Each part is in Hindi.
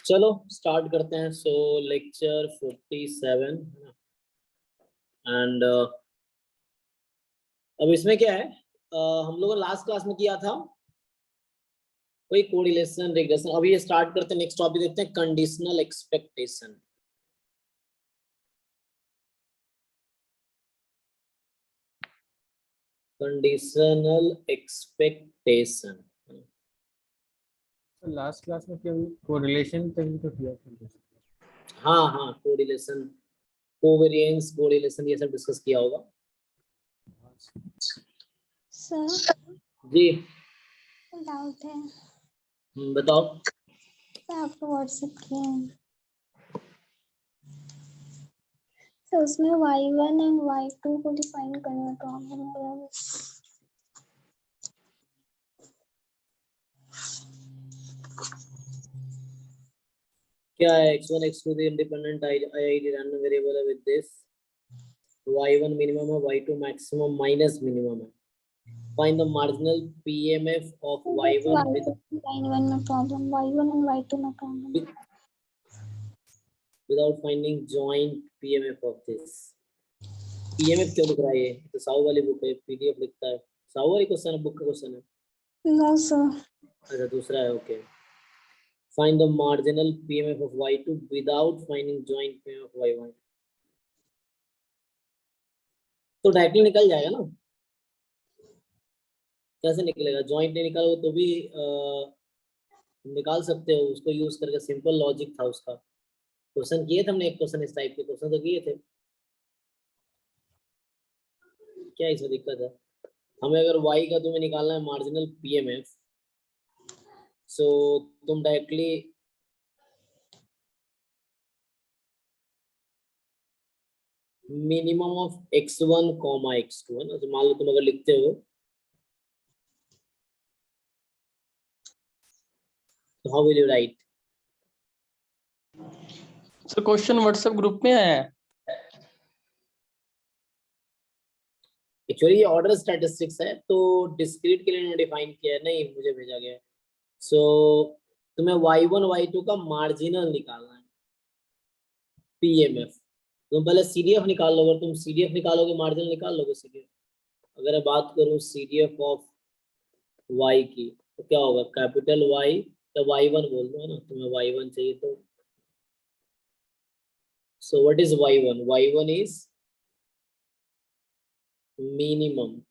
चलो स्टार्ट करते हैं। सो लेक्चर 47 है ना। एंड अब इसमें क्या है, हम लोगों ने लास्ट क्लास में किया था कोई कोरिलेशन रिग्रेशन। अभी ये स्टार्ट करते हैं, नेक्स्ट टॉपिक देखते हैं, conditional expectation. Conditional expectation last class में क्यों कोरिलेशन तभी तो किया था। हाँ हाँ, कोरिलेशन, कोवेरिएंस, कोरिलेशन ये सब डिस्कस किया होगा। सर जी डाउट है। बताओ। आपको व्हाट्सएप किया है तो उसमें y1 एंड y2 को डिफाइन करना प्रॉब्लम हो रहा है। क्या है x1 x2 the independent IID random variable है with this y1 minimum है, y2 maximum minus minimum है। Find the marginal PMF of y1 with y1 में प्रॉब्लम, y1 एंड y2 में problem. without finding joint PMF of this। PMF क्यों लिख रहा है ये? तो साहू वाली बुक है, PDF लिखता है। साहू वाली क्वेश्चन है, बुक का क्वेश्चन है। No sir. अच्छा दूसरा है, okay. Find the marginal PMF of y2 without finding joint PMF of y1। तो डायरेक्टली निकल जाएगा ना। कैसे निकलेगा? जॉइंट नहीं निकालो तो भी निकाल सकते हो उसको यूज करके। सिंपल लॉजिक था उसका। क्वेश्चन किए थे हमने, एक क्वेश्चन इस टाइप के क्वेश्चन तो किए थे। क्या इसमें दिक्कत है? हमें अगर y का तुम्हें निकालना है मार्जिनल पीएमएफ, सो तुम directly minimum of x1 comma x2 है ना। तो मान लो तुम अगर लिखते हो तो how will you right? Sir question WhatsApp group में आया है। एक्चुअली ये ऑर्डर स्टैटिस्टिक्स है तो डिस्क्रीट के लिए इन्होंने डिफाइन किया है, नहीं मुझे भेजा गया है। सो तुम्हें y1 y2 का मार्जिनल निकालना है पीएमएफ। तुम पहले सीडीएफ निकाल लो। अगर तुम सीडीएफ निकालोगे मार्जिनल निकाल लोगे सीडीएफ। अगर मैं बात करूं सीडीएफ ऑफ y की तो क्या होगा? कैपिटल Y या y1 बोल दो है ना, तुम्हें y1 चाहिए तो। सो what is y1? y1 is minimum.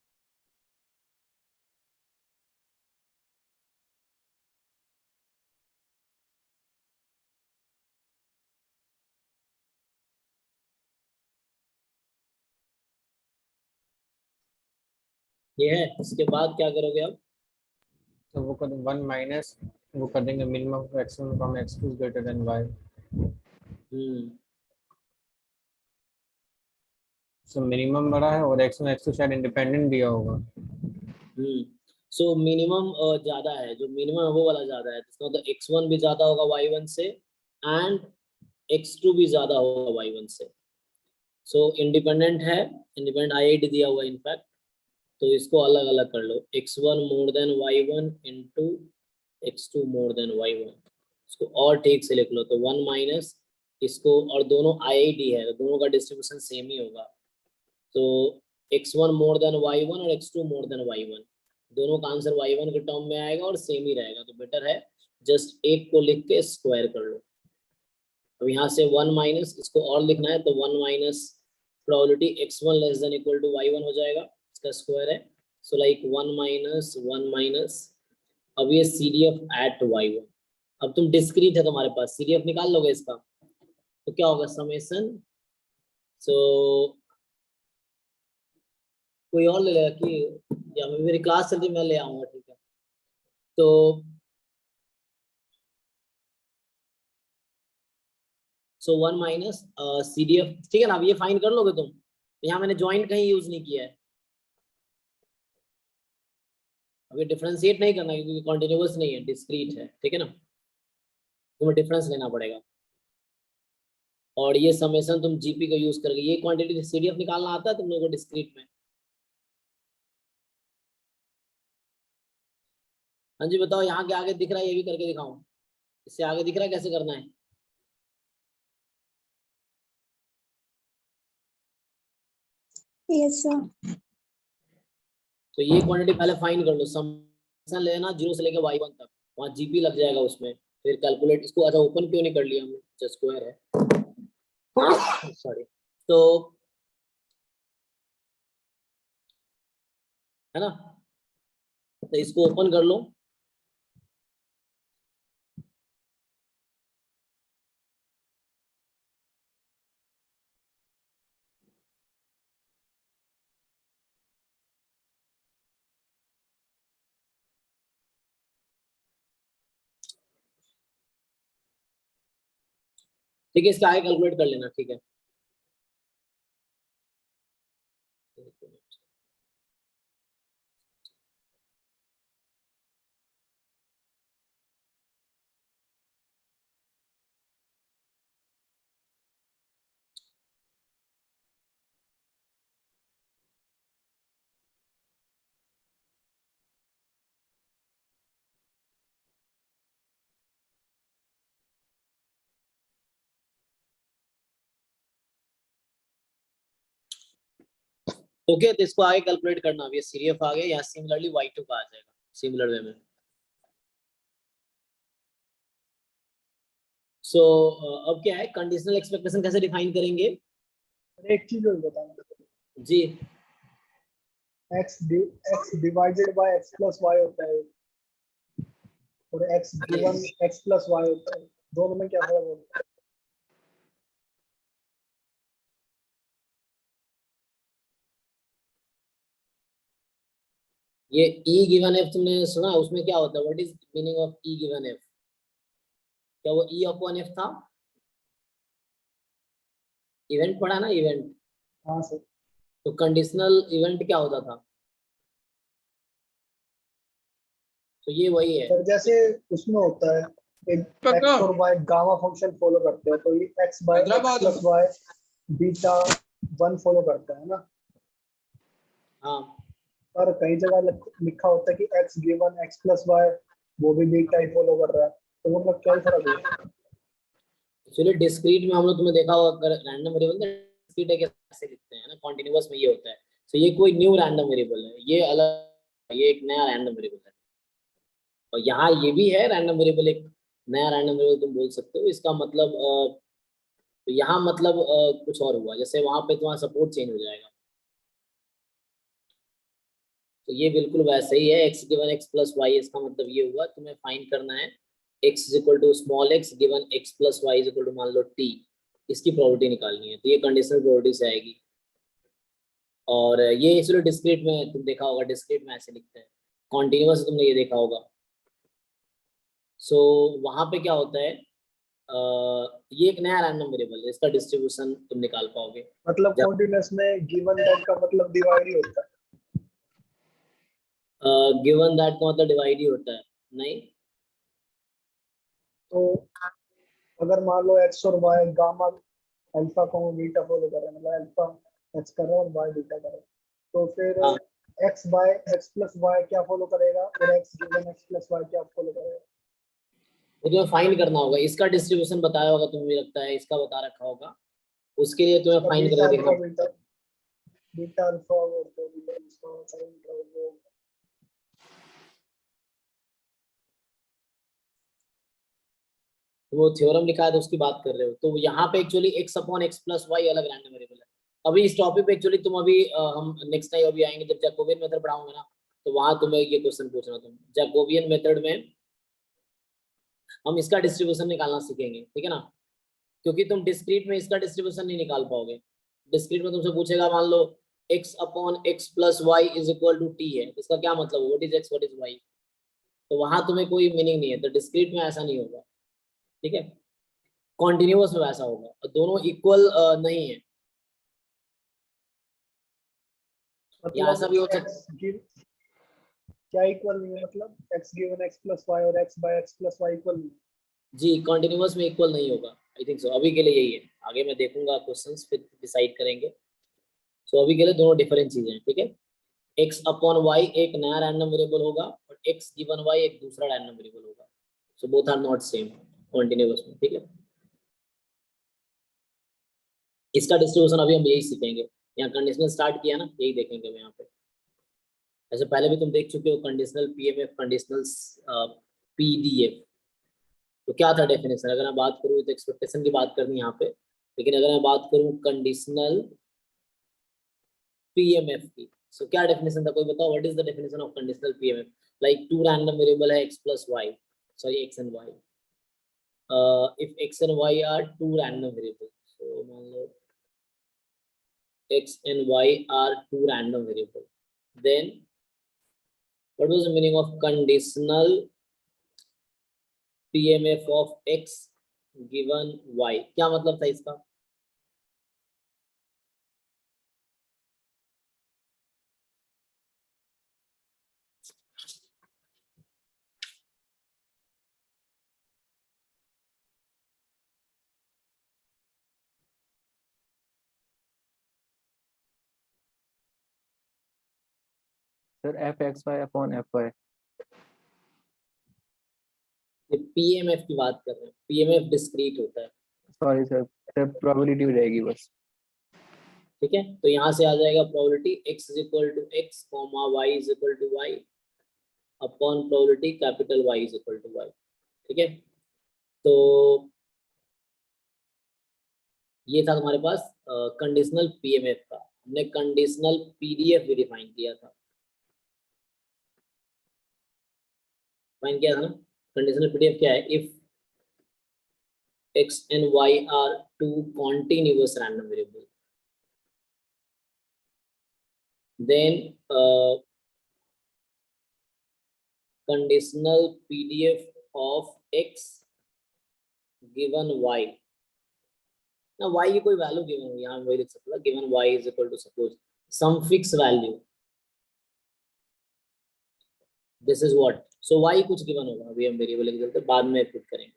ये है। इसके बाद क्या करोगे अब? तो वो कर 1 माइनस वो कर देंगे minimum of x1 comma x2 is greater than y। So minimum बड़ा है और x1 x2 शायद इंडिपेंडेंट दिया होगा। सो मिनिमम ज्यादा है, जो मिनिमम है वो वाला ज्यादा है। इसका मतलब x1 भी ज्यादा होगा y1 से एंड x2 भी ज्यादा होगा y1 से। सो इंडिपेंडेंट है, इंडिपेंडेंट आईआईडी दिया हुआ है इनफैक्ट। तो इसको अलग अलग कर लो, x1 more than y1 into x2 more than y1। इसको और ठीक से लिख लो तो 1 माइनस इसको, और दोनों आईआईडी है तो दोनों का डिस्ट्रीब्यूशन सेम ही होगा। तो x1 मोर देन y1 और x2 मोर देन y1, दोनों का आंसर y1 के टर्म में आएगा और सेम ही रहेगा। तो बेटर है जस्ट एक को लिख के स्क्वायर कर लो। अब यहाँ से 1 माइनस इसको और लिखना है तो 1 minus probability x1 less than equal to y1 हो जाएगा, इसका स्क्वायर है। So like 1 minus 1 minus. अब ये CDF एट y1। अब तुम डिस्क्रीट है तुम्हारे पास, CDF निकाल लोगे इसका तो क्या होगा? समेशन। सो कोई और ले लेगा कि, या मेरी क्लास चलती मैं ले आऊंगा, ठीक है। तो सो 1 माइनस CDF, ठीक है ना। अब ये फाइन कर लोगे तुम। यहाँ मैंने ज्वाइंट कहीं यूज नहीं किया है। अभी डिफरेंशिएट नहीं करना क्योंकि कॉन्टिन्यूअस नहीं है, डिस्क्रीट है, ठीक है ना। तुम्हें डिफरेंस लेना पड़ेगा। और ये समेशन तुम जीपी का यूज करके ये क्वांटिटी CDF निकालना आता है तुम लोगों को डिस्क्रीट में? हाँ जी बताओ, यहाँ के आगे दिख रहा है ये भी करके दिखाऊं? इससे आगे दिख रहा है कैसे करना है? Yes sir. तो ये क्वांटिटी पहले फाइंड कर लो, सम लेना 0 से लेके y1 तक, वहाँ जीपी लग जाएगा उसमें, फिर कैलकुलेट इसको। अच्छा ओपन क्यों नहीं कर लिया हमने, जस्ट स्क्वायर है सॉरी। तो है ना, तो इसको ओपन कर लो। ठीक है, इसका आगे कैलकुलेट कर लेना, ठीक है। ओके, तो इसको आगे कैलकुलेट करना। अब ये सीरीएफ आ गया, यहाँ सिमिलरली y2 का आ जाएगा सिमिलर वे में। सो अब क्या है, कंडीशनल एक्सपेक्टेशन कैसे डिफाइन करेंगे? एक चीज और बताना, जी, x divided by x plus y होता है और x given x plus y होता है, दोनों में क्या फर्क होता है? ये e गिवन f तुमने सुना, उसमें क्या होता है? What is meaning of e given f? क्या वो e अपॉन f था? इवेंट पढ़ा ना, इवेंट। हाँ सर। तो कंडीशनल इवेंट क्या होता था? तो ये वही है। सर जैसे उसमें होता है एक x और y गामा फंक्शन फॉलो करते हैं, तो ये x by x plus y beta 1 follow करता है ना। हाँ, पर कई जगह लिखा होता है कि x given x plus y वो भी बीटा ही फॉलो कर रहा है, तो मतलब क्या फर्क है? एक्चुअली डिस्क्रीट में हम लोग, तुमने देखा होगा, अगर रैंडम वेरिएबल डिस्क्रीट है कैसे लिखते हैं ना, कॉन्टिन्यूअस में ये होता है। तो ये कोई न्यू रैंडम वेरिएबल है, ये अलग, ये एक नया रैंडम वेरिएबल है। और यहाँ ये भी है रैंडम वेरिएबल, एक नया रैंडम वेरिएबल तुम बोल सकते हो। इसका मतलब तो यहाँ मतलब कुछ और हुआ, जैसे वहां पे तुम्हारा सपोर्ट चेंज हो जाएगा। तो ये बिल्कुल वैसे ही है, x given x plus y, इसका मतलब ये हुआ तुम्हें फाइंड करना है x is equal to small x given x plus y is equal to मान लो t, इसकी प्रोबेबिलिटी निकालनी है। तो ये कंडीशनल प्रोबेबिलिटी से आएगी। और ये इसलिए डिस्क्रीट में तुम देखा होगा, डिस्क्रीट में ऐसे लिखते हैं, कॉन्टिन्यूअस तुमने ये देखा होगा। सो वहां पे क्या होता है, ये एक नया रैंडम वेरिएबल है, इसका डिस्ट्रीब्यूशन तुम निकाल पाओगे। मतलब कॉन्टिन्यूअस में गिवन दैट का मतलब डिवाइड ही होता है। गिवन दैट का मतलब डिवाइड ही होता है? नहीं, तो अगर मान लो x और y गामा अल्फा को बीटा फॉलो कर रहे हैं, मतलब अल्फा x कर रहा है और y बीटा कर रहा है, तो फिर हाँ, x by x plus y क्या फॉलो करेगा और x given x plus y क्या फॉलो करेगा? वो तुम्हें फाइंड करना होगा। इसका डिस्ट्रीब्यूशन बताया होगा, तुम्हें भी लगता है इसका बता रखा होगा, उसके लिए तुम्हें फाइंड बीटा करके देखना अल्फा पड़ता है। बीटा अल्फा और तो बीटा इसका तो वो थ्योरम लिखा है तो उसकी बात कर रहे हो। तो यहाँ पे actually x upon x plus y अलग रैंडम वेरिएबल है। अभी इस टॉपिक पे एक्चुअली तुम अभी हम नेक्स्ट टाइम अभी आएंगे जब जैकोबियन मेथड पढ़ाऊंगा ना, तो वहां तुम्हें ये क्वेश्चन पूछना। तुम जैकोबियन मेथड में हम इसका डिस्ट्रीब्यूशन निकालना सीखेंगे, ठीक है ना, क्योंकि तुम डिस्क्रीट में इसका डिस्ट्रीब्यूशन नहीं निकाल पाओगे। डिस्क्रीट में तुमसे पूछेगा मान लो x upon x plus y is equal to t है, इसका क्या मतलब, what is x what is y, तो वहां तुम्हें कोई मीनिंग नहीं है। तो डिस्क्रीट में ऐसा नहीं होगा, ठीक है। कॉन्टिन्यूअस में वैसा होगा, और दोनों इक्वल नहीं है। या ऐसा भी हो सकता है, क्या इक्वल नहीं है, मतलब x given x plus y और x by x plus y equal नहीं है? जी कॉन्टिन्यूअस में इक्वल नहीं होगा। आई थिंक सो, अभी के लिए यही है, आगे मैं देखूंगा क्वेश्चंस फिर डिसाइड करेंगे। सो अभी के लिए दोनों डिफरेंट चीजें हैं, ठीक है। x अपॉन वाई एक नया रैंडम वेरिएबल होगा और x गिवन y एक दूसरा रैंडम वेरिएबल होगा। So both are not same. Continuous में, ठीक है। इसका डिस्ट्रीब्यूशन अभी हम यही सीखेंगे, यहाँ कंडीशनल स्टार्ट किया ना, यही देखेंगे हम यहाँ पे। ऐसे पहले भी तुम देख चुके हो कंडीशनल पीएमएफ, कंडीशनल पीडीएफ। तो क्या था डेफिनेशन, अगर मैं बात करूँ तो एक्सपेक्टेशन की बात करनी यहाँ पे, लेकिन अगर मैं बात करूँ कंडीशनल पीएमएफ की, सो क्या डेफिनेशन था, कोई बताओ what is the definition of conditional PMF? Like two random variable है x plus y, sorry x and y, if x and y are two random variables, so मान लो x and y are two random variables, then what was the meaning of conditional PMF of x given y? क्या मतलब था इसका? Sir F X Y upon F Y. ये PMF की बात कर रहे हैं, PMF डिस्क्रीट होता है, सॉरी सर, प्रोबेबिलिटी हो जाएगी बस। ठीक है। तो यहाँ से आ जाएगा probability x is equal to x comma y is equal to y upon probability capital Y is equal to y, ठीक है। तो ये था तुम्हारे पास कंडीशनल पीएमएफ का। हमने कंडीशनल पीडीएफ भी डिफाइन किया था, डिफाइन किया था ना। कंडीशनल पीडीएफ क्या है? If x and y are two continuous random variable, then conditional pdf of x given y, ना y की कोई वैल्यू गिवन हो, यहाँ वही लिख सकता है, given y is equal to suppose some fix value, this is what, so y कुछ गिवन होगा, अभी हम वेरिएबल लिख देते हैं, बाद में पुट करेंगे।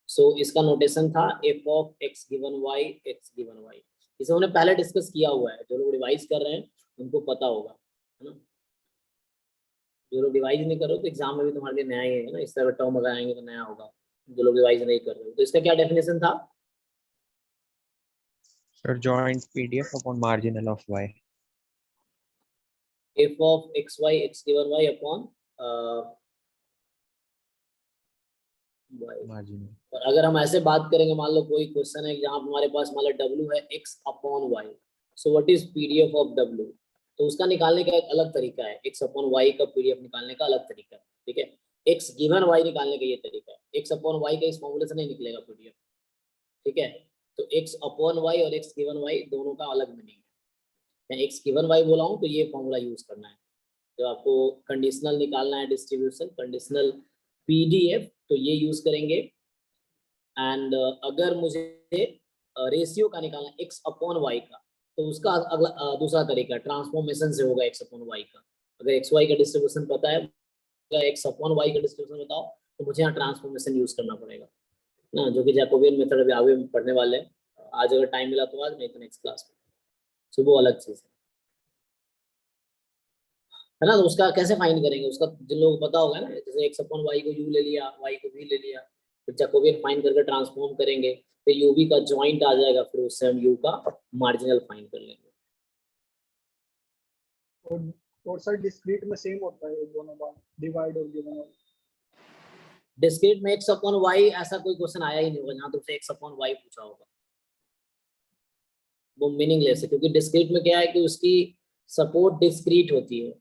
सो इसका नोटेशन था f of x given y, x given y। इसे हमने पहले डिस्कस किया हुआ है, जो लोग रिवाइज कर रहे हैं उनको पता होगा, है ना। जो लोग रिवाइज नहीं कर रहे हो तो एग्जाम में भी तुम्हारे लिए नया ही है ना, इस तरह टर्म अगर आएंगे तो नया होगा, जो लोग रिवाइज नहीं कर रहे हो। तो इसका क्या डेफिनेशन था? Sir, joint PDF upon marginal of y. f of xy, x given y upon y। Marginal. और अगर हम ऐसे बात करेंगे, मान लो कोई क्वेश्चन है जहाँ हमारे पास मान लो w है x upon y, so what is PDF of w? तो उसका निकालने का एक अलग तरीका है, x अपॉन y का पीडीएफ निकालने का अलग तरीका है, ठीक है। x गिवन y निकालने का ये तरीका है, x अपॉन y का इस फॉर्मूले से नहीं निकलेगा पीडीएफ, ठीक है। तो x अपॉन y और x गिवन y दोनों का अलग मीनिंग है। मैं x गिवन y बोला हूँ तो ये फॉर्मूला यूज करना है। जब आपको कंडीशनल निकालना है डिस्ट्रीब्यूशन, कंडीशनल पीडीएफ, तो ये यूज करेंगे। एंड अगर मुझे रेशियो का निकालना है x अपॉन y का, तो उसका अगला दूसरा तरीका ट्रांसफॉर्मेशन से होगा x अपॉन y का। अगर x y का डिस्ट्रीब्यूशन पता है, x अपॉन y का डिस्ट्रीब्यूशन बताओ, तो मुझे यहाँ ट्रांसफॉर्मेशन यूज करना पड़ेगा ना, जो कि जैकोबियन मेथड अभी आगे पढ़ने वाले हैं। आज अगर टाइम मिला तो आज, नहीं तो नेक्स्ट क्लास में, सुबह अलग चीज है ना। तो उसका कैसे फाइंड करेंगे, उसका जिन लोगों को पता होगा ना, जैसे x अपॉन y को u ले लिया, y को v ले लिया, फिर जैकोबियन फाइंड करके ट्रांसफॉर्म करेंगे, फिर u v का जॉइंट आ जाएगा, फिर उससे हम u का मार्जिनल फाइंड कर लेंगे। और सर डिस्क्रीट में सेम होता है दोनों बार, डिवाइड और गिवन। डिस्क्रीट में x अपॉन y ऐसा कोई क्वेश्चन आया ही नहीं होगा जहां तुमसे x अपॉन y पूछा होगा, वो मीनिंगलेस है, क्योंकि डिस्क्रीट में क्या है कि उसकी सपोर्ट डिस्क्रीट होती है।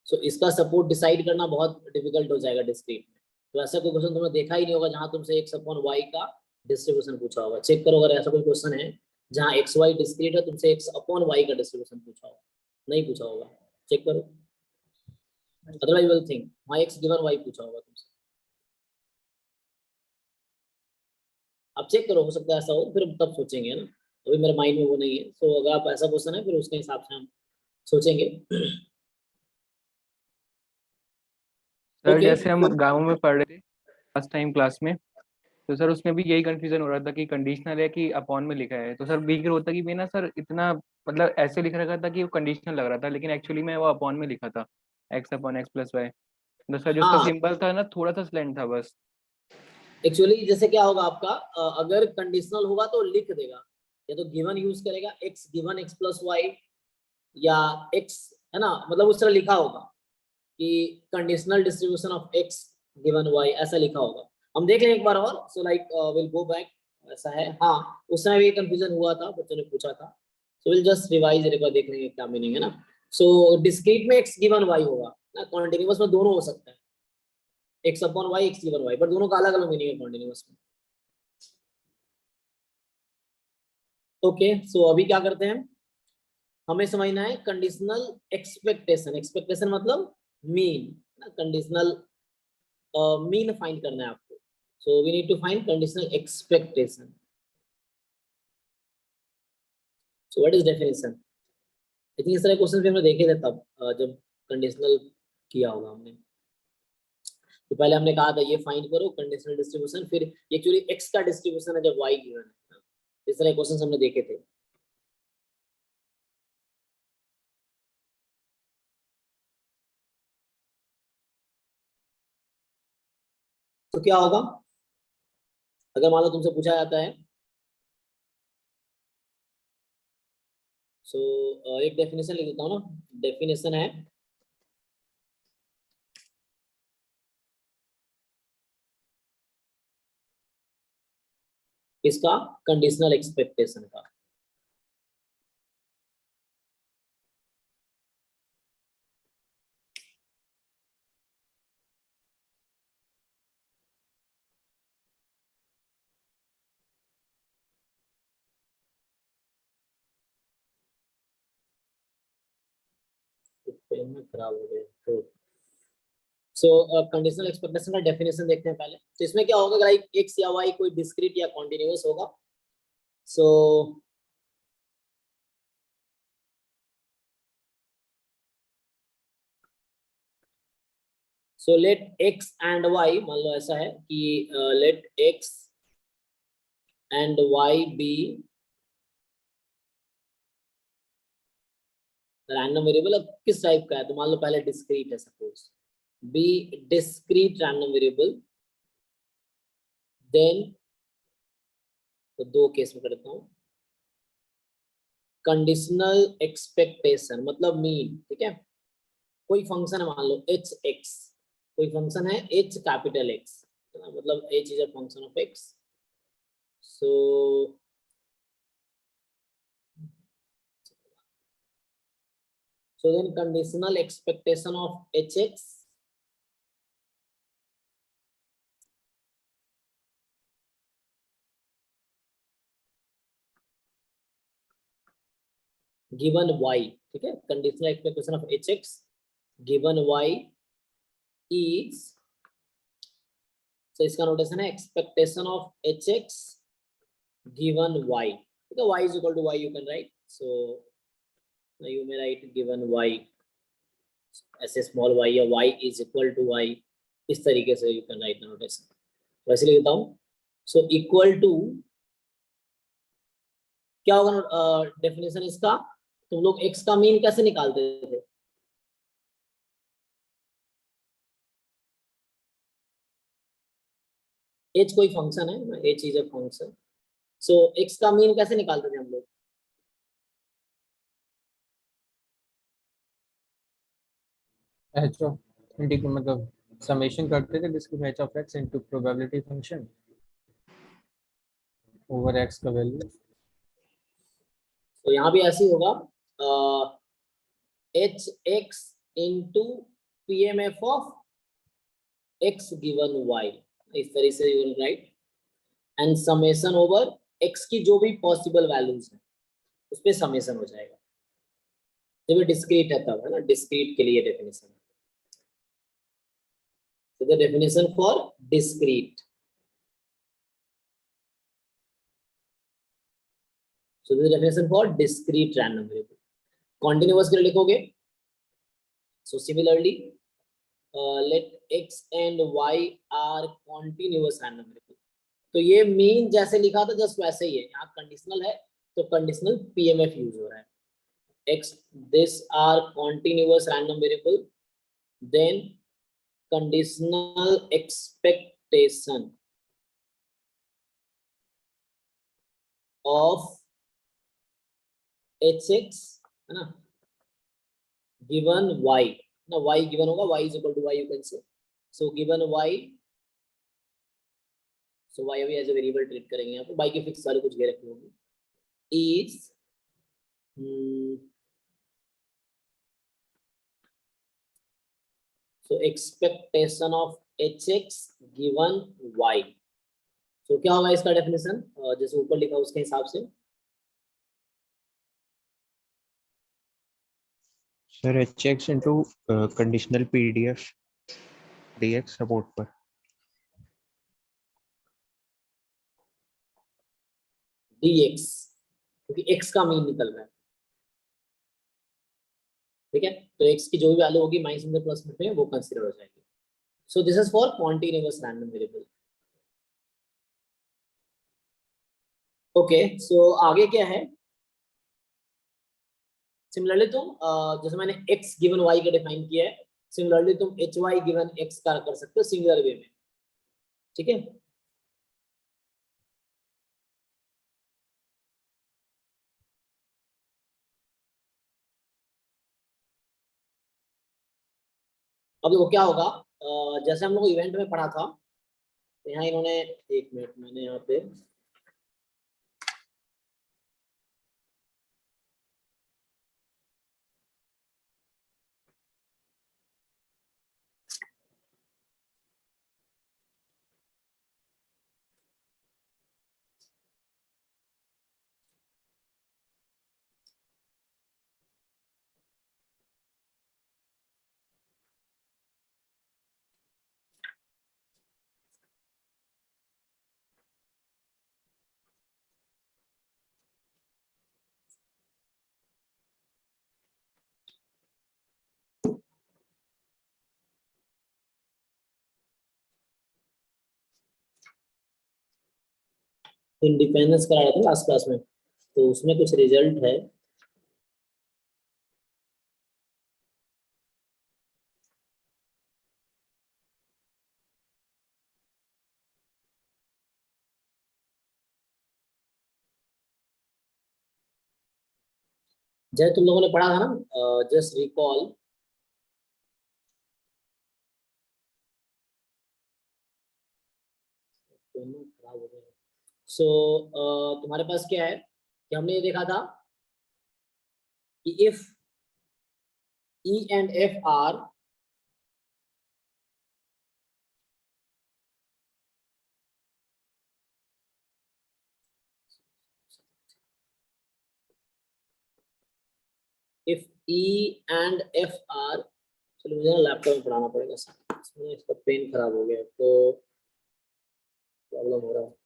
सो इसका सपोर्ट डिसाइड करना बहुत डिफिकल्ट हो जाएगा डिस्क्रीट में। तो ऐसा कोई क्वेश्चन तुमने देखा ही नहीं होगा जहां तुमसे x अपॉन y का डिस्ट्रीब्यूशन पूछा होगा। चेक करो अगर ऐसा कोई क्वेश्चन है जहां x y डिस्क्रीट है, तुमसे x अपॉन y का डिस्ट्रीब्यूशन पूछा होगा, नहीं पूछा होगा, चेक करो। अदरवाइज यू विल थिंक वहां x गिवन y पूछा होगा तुमसे। आप चेक करो, हो सकता है ऐसा हो, फिर तब सोचेंगे ना, अभी मेरे माइंड में वो नहीं है। सो अगर आप ऐसा क्वेश्चन है, फिर उसके हिसाब से हम सोचेंगे। Sir Okay. जैसे हम गाँव में पढ़ रहे थे फर्स्ट टाइम क्लास में, तो सर उसमें भी यही कंफ्यूजन हो रहा था कि कंडीशनल है कि अपॉन में लिखा है। तो सर बीक होता कि भी ना सर इतना मतलब ऐसे लिख रखा था कि वो कंडीशनल लग रहा था, लेकिन एक्चुअली में वो अपॉन में लिखा था, x upon x plus y. तो सर जो उसका हाँ, सिंबल था ना थोड़ा सा स्लैंट था बस। एक्चुअली जैसे क्या होगा आपका, अगर कंडीशनल होगा तो लिख देगा, या तो गिवन यूज करेगा, x given x plus y, या x, है ना, मतलब उस तरह लिखा होगा कि conditional distribution of x given y, ऐसा लिखा होगा। हम देख लें एक बार और, so like will go back, ऐसा है। हाँ, उस समय भी कंफ्यूजन हुआ था, बच्चों ने पूछा था, सो विल जस्ट रिवाइज एक बार, देख लेंगे क्या मीनिंग है ना। सो डिस्क्रीट में x गिवन y होगा ना, कॉन्टिन्यूअस में दोनों हो सकता है, x upon y x given y, पर दोनों का अलग अलग मीनिंग है कॉन्टिन्यूअस में। ओके, सो अभी क्या करते हैं, हमें समझना है कंडीशनल एक्सपेक्टेशन। एक्सपेक्टेशन मतलब मीन, कंडीशनल मीन फाइंड करना है आपको। So we need to find conditional expectation. So what is definition? I think इस तरह क्वेश्चन भी हमने देखे थे तब, जब कंडीशनल किया होगा हमने। तो पहले हमने कहा था ये फाइंड करो कंडीशनल डिस्ट्रीब्यूशन, फिर एक्चुअली एक्स का डिस्ट्रीब्यूशन है जब वाई गिवन है। इस तरह क्वेश्चन हमने देखे थे। तो क्या होगा अगर मान लो तुमसे पूछा जाता है, सो एक डेफिनेशन लिख देता हूँ ना। डेफिनेशन है इसका कंडीशनल एक्सपेक्टेशन का। पेन में खराब हो गया तो सो कंडीशनल एक्सपेक्टेशन का डेफिनेशन देखते हैं पहले। तो इसमें क्या होगा, लाइक एक्स या वाई कोई डिस्क्रीट या कॉन्टिन्यूअस होगा। So so let x and y, मान लो ऐसा है कि let x and y be random variable. अब किस टाइप का है, तो मान लो पहले डिस्क्रीट है, suppose B discrete random variable, then तो दो केस में करता हूँ। कंडीशनल एक्सपेक्टेशन मतलब मीन, ठीक है। कोई फंक्शन है मान लो एच एक्स, कोई फंक्शन है एच कैपिटल एक्स, मतलब H is a function of x. So then conditional expectation of hx given y, ठीक है। conditional expectation of hx given y is, so इसका नोटेशन है expectation of hx given y, ठीक है। y is equal to y you can write, so now you may write given y ऐसे स्मॉल y, या y is equal to y, इस तरीके से you can write the notation। वैसे लिखता हूँ, so equal to क्या होगा डेफिनेशन इसका। तुम लोग x का मीन कैसे निकालते थे, h कोई फंक्शन है, h is a function, so x का मीन कैसे निकालते थे हम लोग। h of मतलब समेशन करते थे जिसकी h of x into probability function over x का वैल्यू। तो यहाँ भी ऐसे ही होगा, H X into P M F of x given Y, इस तरह से you will write, and summation over X की जो भी पॉसिबल वैल्यूज है उस पे समेशन हो जाएगा। जब डिस्क्रीट है तब, है ना, डिस्क्रीट के लिए definition. So the definition for discrete. So this is the definition for discrete random variable. Continuous के लिए लिखोगे, so similarly let x and y are continuous random variable. तो ये मीन जैसे लिखा था जस्ट वैसे ही है, यहाँ कंडीशनल है तो कंडीशनल पीएमएफ यूज हो रहा है। x this are continuous random variable, then conditional expectation of hx है ना गिवन y ना y गिवन होगा y is equal to y you can say so given y so y अभी एज ए वेरिएबल ट्रीट करेंगे यहाँ पे y की फिक्स वैल्यू कुछ दे रखी होगी is so expectation of hx given y so क्या होगा इसका डेफिनेशन जैसे ऊपर लिखा उसके हिसाब से sir hx into conditional pdf dx support पर dx क्योंकि x का मीन निकल रहा है ठीक है तो x की जो भी वैल्यू होगी माइनस में प्लस में वो कंसीडर हो जाएगी सो this is for continuous random variable okay so आगे क्या है सिमिलरली तुम जैसे मैंने x गिवन y का डिफाइन किया है सिमिलरली तुम hy गिवन x का कर सकते हो सिमिलर वे में ठीक है अब देखो क्या होगा जैसे हम लोग इवेंट में पढ़ा था तो यहाँ इन्होंने एक मिनट मैंने यहाँ पे इंडिपेंडेंस करा रहा था लास्ट क्लास में तो उसमें कुछ रिजल्ट है जैसे तुम लोगों ने पढ़ा था ना जस्ट रिकॉल सो तुम्हारे पास क्या है कि हमने ये देखा था कि if E and F are if E and F are चलो मुझे ना लैपटॉप में पढ़ाना पड़ेगा इसका पेन खराब हो गया तो प्रॉब्लम हो रहा है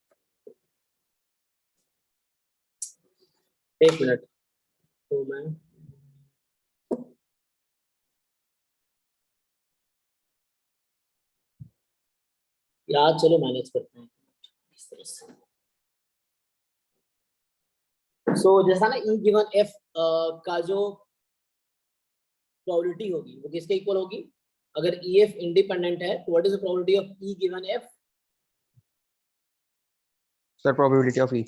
एक मिनट तो मैं यार चलो मैनेज करते हैं इस तरह से सो जैसा ना E गिवन F का जो प्रोबेबिलिटी होगी वो किसके इक्वल होगी अगर EF इंडिपेंडेंट है तो what is the probability of E given F sir probability of E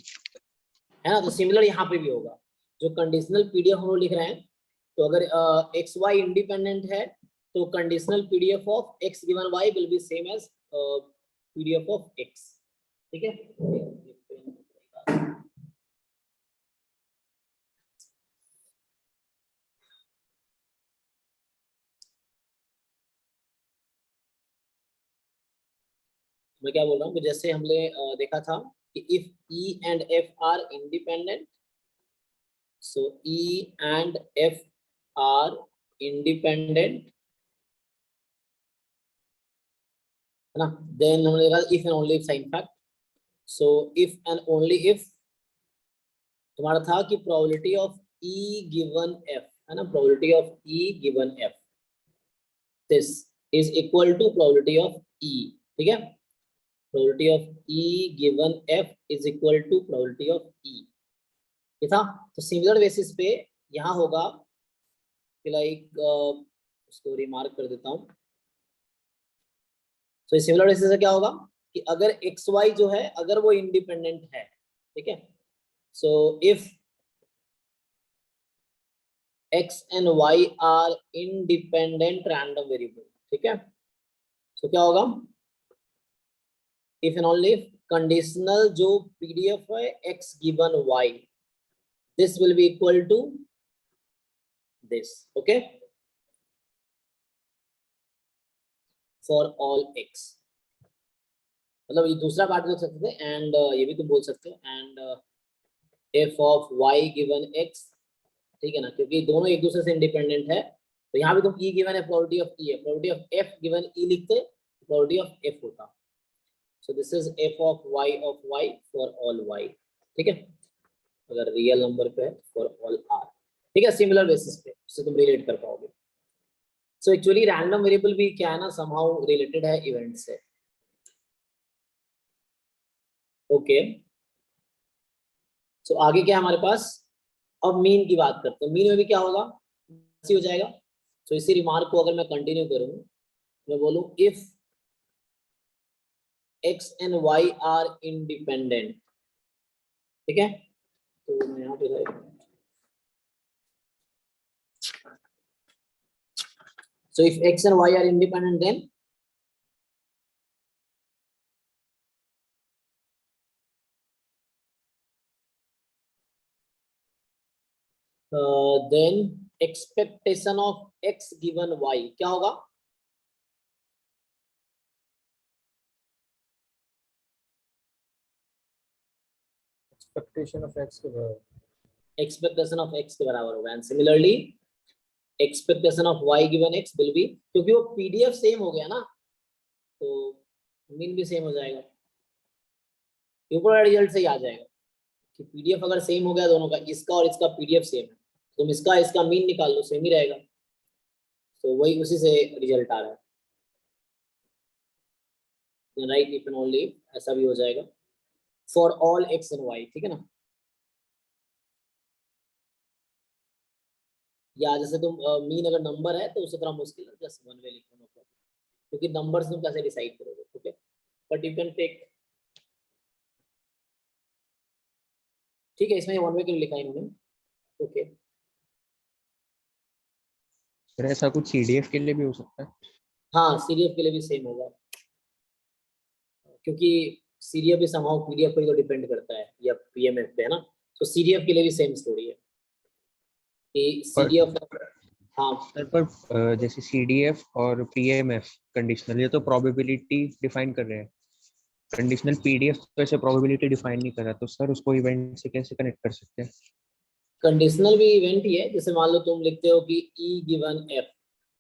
है ना तो सिमिलर यहाँ पे भी होगा जो कंडीशनल पीडीएफ हम लोग लिख रहे हैं तो अगर XY इंडिपेंडेंट है तो conditional PDF of X given Y will be same as PDF of X ठीक है मैं क्या बोल रहा हूँ कि जैसे हमने देखा था कि if E and F are independent so E and F are independent है ना then हमने देखा if and only if sign fact so if and only if तुम्हारा था कि probability of E given F है ना probability of E given F this is equal to probability of E ठीक है probability of E given F is equal to probability of E ये था तो सिमिलर बेसिस पे यहाँ होगा कि लाइक उसको रिमार्क कर देता हूँ तो सिमिलर बेसिस से क्या होगा कि अगर XY जो है अगर वो इंडिपेंडेंट है ठीक है so if x and y are independent random variable, ठीक है, so क्या होगा, if and only if conditional जो पीडीएफ है x given y, this will be equal to this, okay, for all x, मतलब ये दूसरा पार्ट बोल सकते थे, एंड ये भी तुम बोल सकते हो, and f of y given x, ठीक है ना, क्योंकि दोनों एक दूसरे से इंडिपेंडेंट है, तो यहाँ भी तुम e गिवन है, प्रोबेबिलिटी ऑफ e है, probability of f given e लिखते, प्रोबेबिलिटी ऑफ f होता, सो this is f of y for all y, ठीक है, अगर रियल नंबर पे है फॉर ऑल r, ठीक है, सिमिलर बेसिस पे उससे तुम रिलेट कर पाओगे। सो एक्चुअली रैंडम वेरिएबल भी क्या है ना, समहाउ रिलेटेड है इवेंट से, ओके। सो आगे क्या है हमारे पास, अब मीन की बात करते हैं, मीन में भी क्या होगा, ऐसे हो जाएगा। सो इसी रिमार्क को अगर मैं कंटिन्यू करूं, मैं बोलूं if x and y are independent, ठीक है, तो मैं यहाँ पे so if x and y are independent, then expectation of x given y क्या होगा, एक्सपेक्टेशन ऑफ एक्स के बराबर, एक्सपेक्टेशन ऑफ x के बराबर होगा, and similarly expectation of y given x will be, क्योंकि वो पीडीएफ सेम हो गया ना, तो मीन भी सेम हो जाएगा, ऊपर रिजल्ट से ही आ जाएगा कि पीडीएफ अगर सेम हो गया दोनों का, इसका और इसका पीडीएफ सेम है, तुम इसका मीन निकाल लो, सेम ही रहेगा, तो वही उसी से रिजल्ट आ रहा है, राइट, इफ एंड ओनली ऐसा भी हो जाएगा for all x and y, ठीक है ना, या जैसे तुम मीन अगर नंबर है तो उससे थोड़ा मुश्किल है, जस्ट वन वे लिखो, नो प्रॉब्लम, क्योंकि नंबर्स तुम कैसे डिसाइड करोगे, okay, but you can take, ठीक है, इसमें वन वे के लिए लिखा है इन्होंने, ओके। फिर ऐसा कुछ CDF के लिए भी हो सकता है। हाँ, सीडीएफ के लिए भी सेम होगा, क्योंकि सीडीएफ भी समहाउ पीडीएफ पर ही तो डिपेंड करता है, या पीएमएफ पे है ना, तो सीडीएफ के लिए भी सेम स्टोरी है कि सीडीएफ, हाँ सर पर जैसे CDF और PMF कंडीशनल, ये तो प्रोबेबिलिटी डिफाइन कर रहे हैं, कंडीशनल PDF तो ऐसे प्रोबेबिलिटी डिफाइन नहीं कर रहा, तो सर उसको इवेंट से कैसे कनेक्ट कर सकते हैं। कंडीशनल भी इवेंट ही है, जैसे मान लो तुम लिखते हो कि e गिवन f,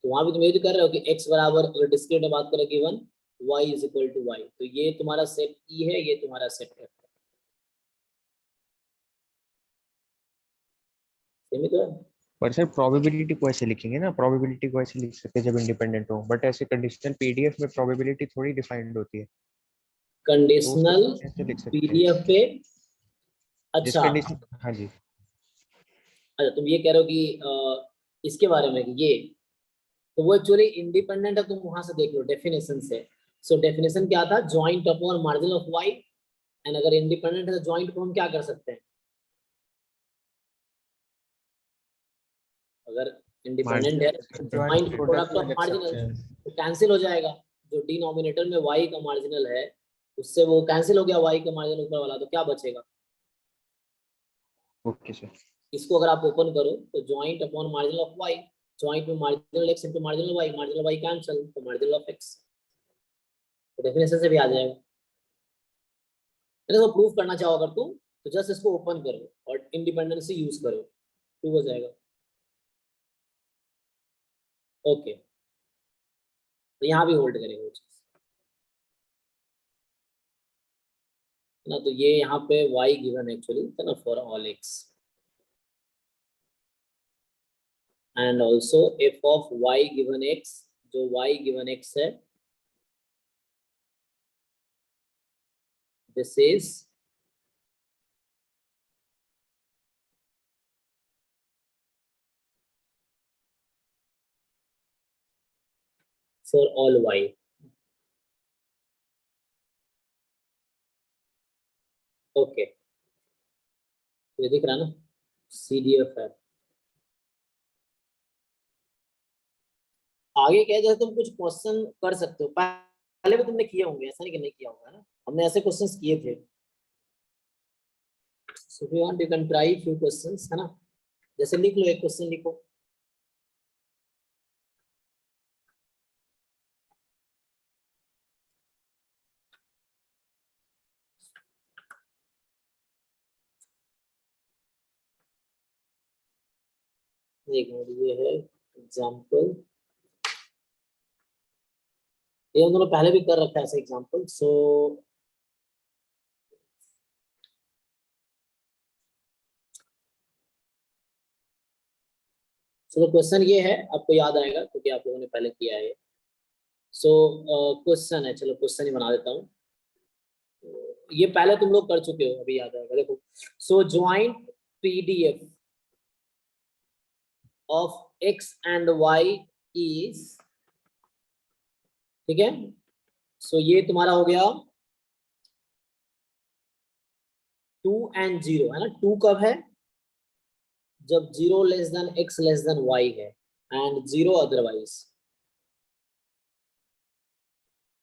तो वहां भी तुम ये तो कर रहे हो कि x बराबर, अगर डिस्क्रीट में बात करें given y is equal to y, तो ये तुम्हारा सेट e है, ये तुम्हारा सेट f है, सेम ही तो है। पर सर प्रोबेबिलिटी को ऐसे लिखेंगे ना, प्रोबेबिलिटी को ऐसे लिख सकते हैं जब इंडिपेंडेंट हो, बट ऐसे कंडीशनल PDF में प्रोबेबिलिटी थोड़ी डिफाइंड होती है, तो उसको कंडीशनल कैसे लिख सकते हैं पीडीएफ पे, जिस अच्छा कंडीशन, हाँ जी, अच्छा, तुम ये कह रहे हो कि इसके बारे में कि ये, तो वो एक्चुअली इंडिपेंडेंट है, तुम वहां से देख लो डेफिनेशन से, सो डेफिनेशन क्या था, joint upon margin of y, and अगर इंडिपेंडेंट है तो ज्वाइंट को हम क्या कर सकते हैं, अगर इंडिपेंडेंट है ज्वाइंट प्रोडक्ट ऑफ मार्जिनल, तो कैंसिल हो जाएगा, जो डिनोमिनेटर में y का मार्जिनल है उससे वो कैंसिल हो गया, y का मार्जिनल ऊपर वाला, तो क्या बचेगा, ओके सर, इसको अगर आप ओपन करो तो joint upon marginal of y, joint में marginal x into marginal y cancel, तो मार्जिनल ऑफ x, तो डेफिनेशन से भी आ जाएगा। इसको प्रूफ करना चाहो अगर तुम, तो जस्ट इसको ओपन करो और इंडिपेंडेंस यूज करो, प्रूफ हो जाएगा, ओके। तो यहाँ भी होल्ड करेगा वो चीज ना, तो ये यहाँ पे y गिवन एक्चुअली है ना for all x, and also f of y given x, जो y गिवन x है, this is for all y, okay. ये दिख रहा है ना, CDF है। आगे क्या है, जैसे तुम कुछ क्वेश्चन कर सकते हो, पहले भी तुमने किए होंगे, ऐसा नहीं कि नहीं किया होगा ना, हमने ऐसे क्वेश्चंस किए थे। So if you want you can try few questions, है ना। जैसे लिख लो, एक क्वेश्चन लिखो। एक मिनट, ये है एग्जाम्पल, ये हम दोनों पहले भी कर रखा है ऐसे एग्जाम्पल। सो चलो क्वेश्चन ये है, आपको याद आएगा क्योंकि आप लोगों ने पहले किया है। सो क्वेश्चन है, चलो क्वेश्चन ही बना देता हूँ। ये पहले तुम लोग कर चुके हो, अभी याद आएगा, देखो। So joint PDF of X and Y is, ठीक है। सो ये तुम्हारा हो गया 2 and 0, है ना। 2 कब है, जब 0 less then X less than Y है, एंड 0 अदरवाइज,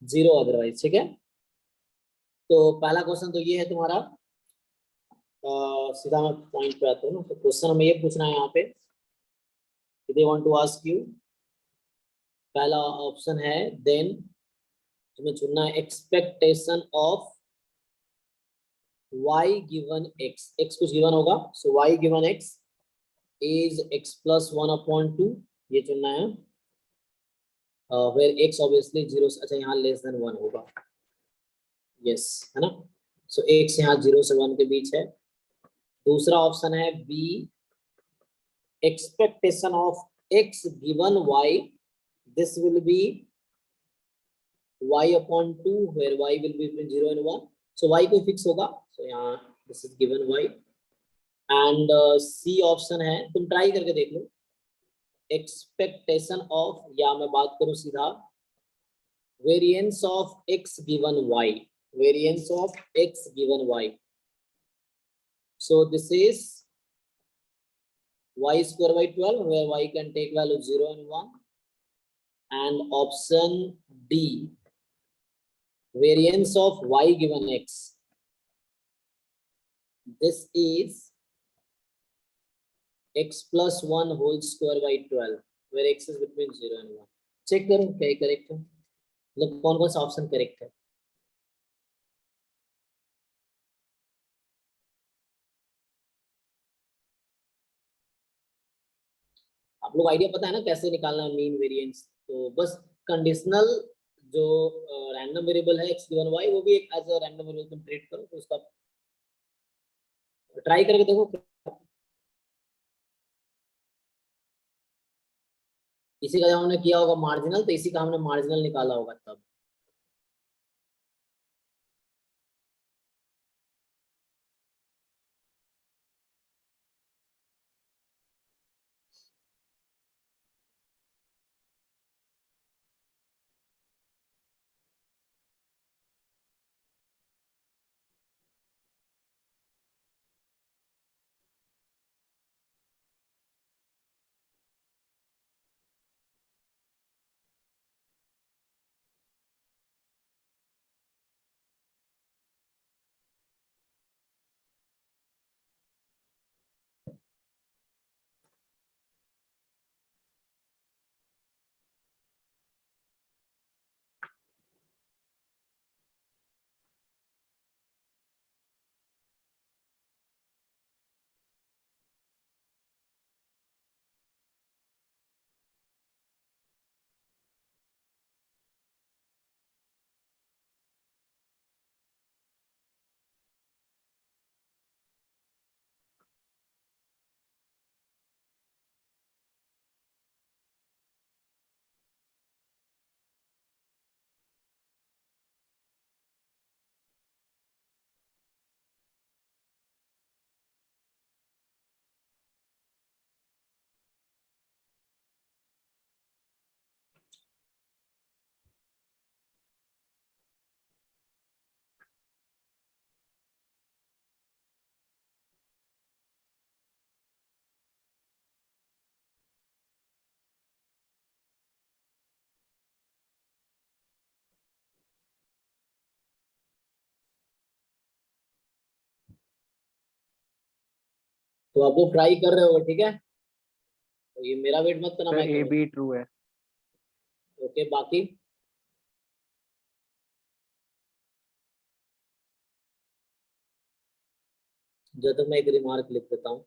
0 अदरवाइज, ठीक है। तो पहला क्वेश्चन तो ये है तुम्हारा। सीधा मैं पॉइंट पे आता हूँ ना। तो क्वेश्चन हमें ये पूछना है यहाँ पे, they want to ask you, पहला ऑप्शन है, देन तुम्हें चुनना है expectation of y given x, x कुछ गिवन होगा। So y given x is x plus 1/2, ये चुनना है। वेयर x ऑब्वियसली 0, अच्छा यहाँ लेस देन 1 होगा, यस, है ना। सो x यहाँ 0 से 1 के बीच है। दूसरा ऑप्शन है B, expectation of x given y, this will be y/2 where y will be between 0 and 1, so y कोई फिक्स होगा, so यहाँ this is given y। And C option है, तुम ट्राई करके देख लो, एक्सपेक्टेशन ऑफ, या मैं बात करूं सीधा, variance of x given y, variance of x given y, so this is y square by 12 where y can take value 0 and 1, and option D, variance of y given x, this is x plus 1 whole square by 12 where x is between 0 and 1। Check करो क्या करेक्ट है, मतलब कौन कौन सा ऑप्शन करेक्ट है। आप लोग आइडिया पता है ना कैसे निकालना है मीन वेरिएंस, तो बस कंडीशनल जो रैंडम वेरिएबल है x गिवन y, वो भी एक एज अ रैंडम वेरिएबल तुम ट्रीट करो, तो उसका ट्राई करके देखो। इसी का जब हमने किया होगा मार्जिनल, तो इसी का हमने मार्जिनल निकाला होगा तब। तो आप लोग ट्राई कर रहे हो, ठीक है, तो ये मेरा वेट मत करना, सर मैं ए बी ट्रू है। ओके, बाकी जब तक मैं एक रिमार्क लिख देता हूँ।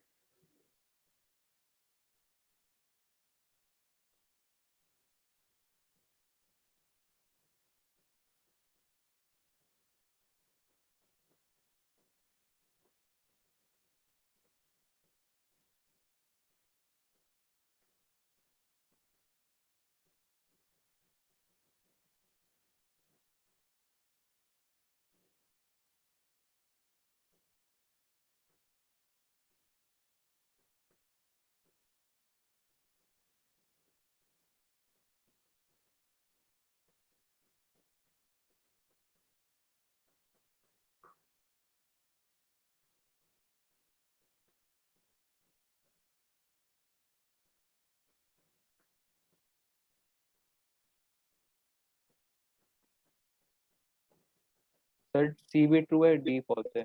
सर सी भी ट्रू है, डी फॉल्स है।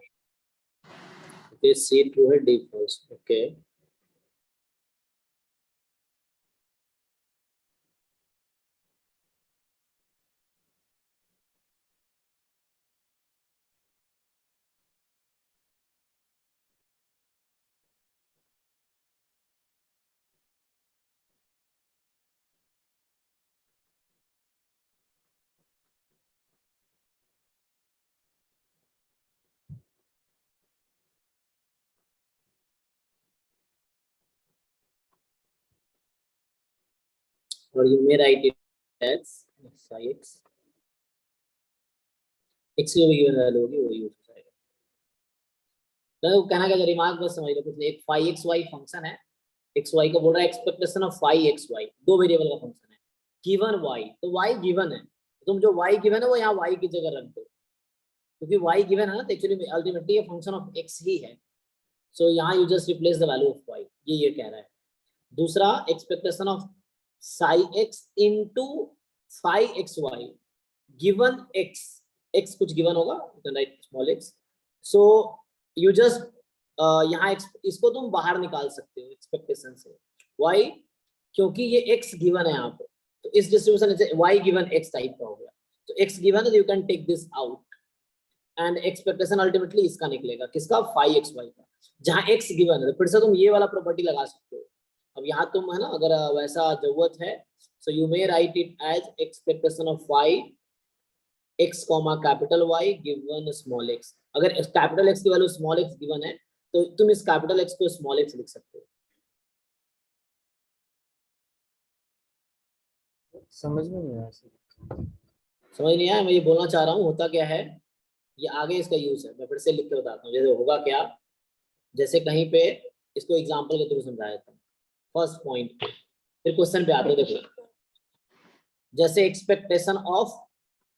ओके, सी ट्रू है, डी फॉल्स। ओके, और you may write it as psi x, x की जो गिवन वैल्यू होगी वो यूज हो जाएगा। तो कहना क्या, रिमार्क बस समझ लो, कुछ नहीं, एक phi x y फंक्शन है, एक्स वाई को बोल रहा है expectation of phi X Y, दो वेरिएबल का फंक्शन है, गिवन वाई, तो वाई गिवन है, तुम जो वाई गिवन है वो यहाँ वाई की जगह रख दो, क्योंकि वाई गिवन है ना, तो एक्चुअली अल्टीमेटली ये फंक्शन ऑफ एक्स ही है, सो यहाँ you just replace the value of Y, ये कह रहा है। दूसरा, expectation of psi X into phi X Y, given X, X कुछ गिवन होगा, you can write small X, so you just यहाँ इसको तुम बाहर निकाल सकते हो एक्सपेक्टेशन से, वाई, क्योंकि ये एक्स गिवन है यहाँ पे, तो इस डिस्ट्रीब्यूशन से वाई गिवन एक्स टाइप का हो गया, तो एक्स गिवन है, you can take this out and expectation ultimately इसका निकलेगा, किसका, फाई एक्स वाई का, जहाँ एक्स गिवन है, तो फिर से तुम ये वाला प्रॉपर्टी लगा सकते हो। अब यहाँ तुम है ना, अगर वैसा जरूरत है, so you may write it as expectation of phi X comma capital Y given small X, अगर कैपिटल एक्स की वैल्यू स्मॉल एक्स गिवन है तो तुम इस कैपिटल एक्स को स्मॉल एक्स लिख सकते हो। समझ में नहीं आया सर। समझ नहीं आया, मैं ये बोलना चाह रहा हूँ, होता क्या है, ये आगे इसका यूज है, मैं फिर से लिख के बताता हूँ, जैसे होगा क्या, जैसे कहीं पे इसको एग्जांपल के थ्रू समझाया था, फर्स्ट पॉइंट, फिर क्वेश्चन पे आते देखो, जैसे expectation of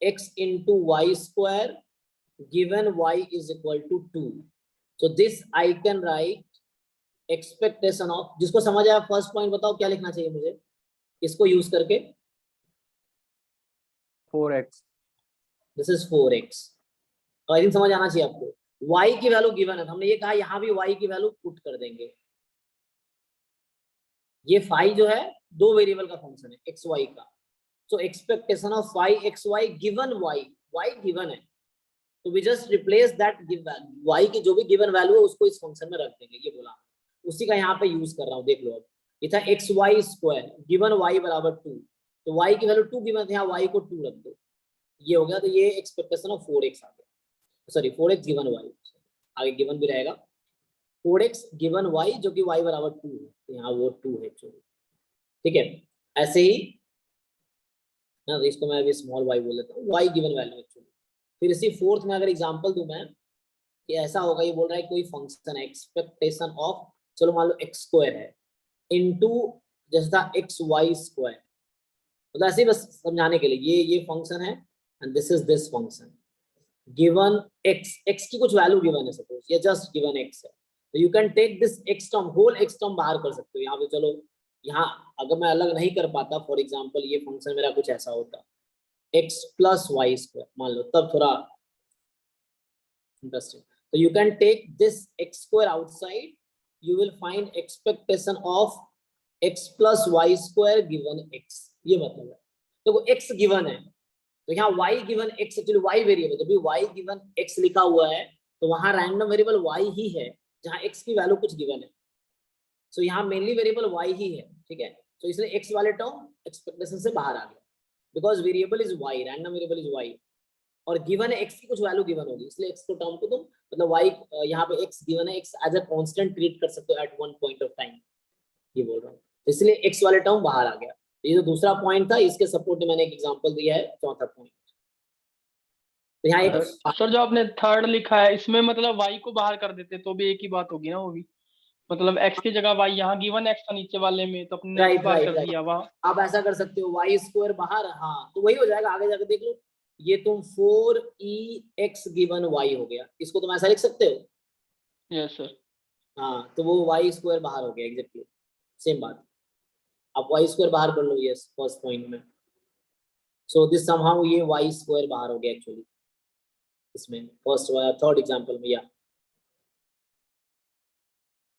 x into y square given y is equal to 2, so this I can write expectation of, जिसको समझ आया फर्स्ट पॉइंट बताओ क्या लिखना चाहिए मुझे इसको यूज करके, 4x, दिस इज 4x, तो आई थिंक समझ आना चाहिए आपको, y की वैल्यू गिवन है, हमने ये कहा यहाँ भी y की वैल्यू पुट कर देंगे, ये फाई जो है दो वेरिएबल का फंक्शन है एक्स वाई का, so expectation of phi xy given y given है, तो we just replace that y की जो भी given value है उसको इस फंक्शन में रख देंगे, ये बोला, उसी का यहाँ पे यूज कर रहा हूँ, देख लो अब, ये था xy स्क्वायर गिवन y बराबर 2, तो y की वैल्यू 2 गिवन है, यहाँ y को 2 रख दो, ये हो गया, तो ये एक्सपेक्टेशन ऑफ 4x आ गया, सॉरी 4x गिवन y, आगे गिवन भी रहेगा 4x गिवन y जो कि y बराबर 2 है, तो यहाँ वो 2 है, ठीक है, ऐसे ही ना, तो इसको मैं अभी स्मॉल y बोल लेता हूँ, y गिवन वैल्यू एक्चुअली। फिर इसी फोर्थ में अगर एग्जांपल दूं मैं कि ऐसा होगा, ये बोल रहा है कोई फंक्शन है एक्सपेक्टेशन ऑफ, चलो मान लो x स्क्वायर है इनटू जैसे था एक्स वाई स्क्वायर, मतलब ऐसे ही बस समझाने के लिए, ये फंक्शन है and this is this function, given x की कुछ वैल्यू गिवन है सपोज, ये जस्ट गिवन x है, तो you can take this x term, whole x term बाहर कर सकते हो यहाँ पे, चलो यहाँ अगर मैं अलग नहीं कर पाता, फॉर एग्जांपल ये फंक्शन मेरा कुछ ऐसा होता x प्लस वाई स्क्वायर मान लो, तब थोड़ा इंटरेस्टिंग, तो you can take this x square outside you will find expectation of x plus y square given x। ये मतलब है देखो x गिवन है तो यहाँ y given x, actually y variable, जब भी y गिवन x लिखा हुआ है तो वहां रैंडम वेरिएबल y ही है जहां x की वैल्यू कुछ गिवन है। सो यहाँ मेनली वेरिएबल y ही है, ठीक है। तो इसलिए x वाले टर्म एक्सपेक्टेशन से बाहर आ गया because variable is y, random variable is y और गिवन है x की कुछ वैल्यू गिवन होगी, इसलिए x को टर्म को तुम मतलब y यहाँ पे x गिवन है, x as a constant treat कर सकते हो at one point of time, ये बोल रहा हूँ। इसलिए x वाले टर्म बाहर आ गया। ये जो दूसरा पॉइंट था इसके सपोर्ट में मैंने एक एग्जांपल दिया है, चौथा पॉइंट। तो यहाँ एक सर जो आपने थर्ड लिखा है इसमें मतलब y को बाहर कर देते तो भी एक ही बात होगी ना, वो भी मतलब x की जगह y, यहाँ गिवन x था नीचे वाले में तो अपने राइट x बाहर राइट कर दिया वहाँ। आप ऐसा कर सकते हो y स्क्वायर बाहर, हाँ तो वही हो जाएगा, आगे जाकर देख लो। ये तुम 4ex गिवन y हो गया, इसको तुम ऐसा लिख सकते हो। Yes sir. हाँ तो वो y स्क्वायर बाहर हो गया, एग्जैक्टली सेम बात। आप y स्क्वायर बाहर कर लो, यस फर्स्ट पॉइंट में। सो दिस समहाउ ये y स्क्वायर बाहर हो गया एक्चुअली इसमें फर्स्ट थर्ड एग्जांपल में। या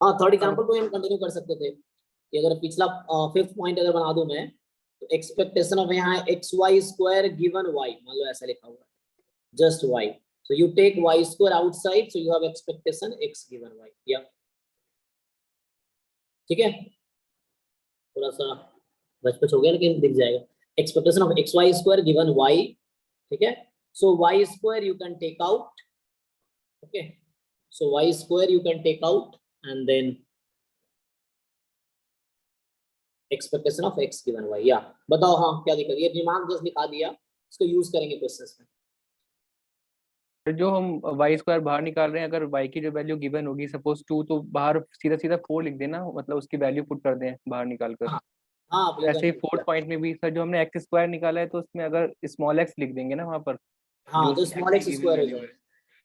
हाँ थर्ड एग्जांपल को हम कंटिन्यू कर सकते थे कि अगर पिछला फिफ्थ पॉइंट अगर बना दूं मैं तो एक्सपेक्टेशन ऑफ यहाँ X Y square given y, मान लो ऐसा लिखा हुआ है just y, so you take y square outside so you have expectation x given y। या ठीक है, थोड़ा सा बचपच हो गया लेकिन दिख जाएगा। Expectation of x Y square given y, ठीक है। So y square you can take out, okay, so y square you can take out and then expectation of x given y। या बताओ हाँ क्या दिक्कत, ये दिमाग जस्ट दिखा दिया, इसको यूज करेंगे क्वेश्चंस में। जो हम y स्क्वायर बाहर निकाल रहे हैं, अगर y की जो वैल्यू गिवन होगी सपोज 2, तो बाहर सीधा सीधा 4 लिख देना, मतलब उसकी वैल्यू पुट कर दें बाहर निकाल कर। हाँ हाँ आप ऐसे ही फोर्थ पॉइंट में भी सर जो हमने x स्क्वायर निकाला है तो उसमें अगर स्मॉल x लिख देंगे ना वहाँ पर, हाँ जो तो स्मॉल एक्स given स्क्वायर हो value है।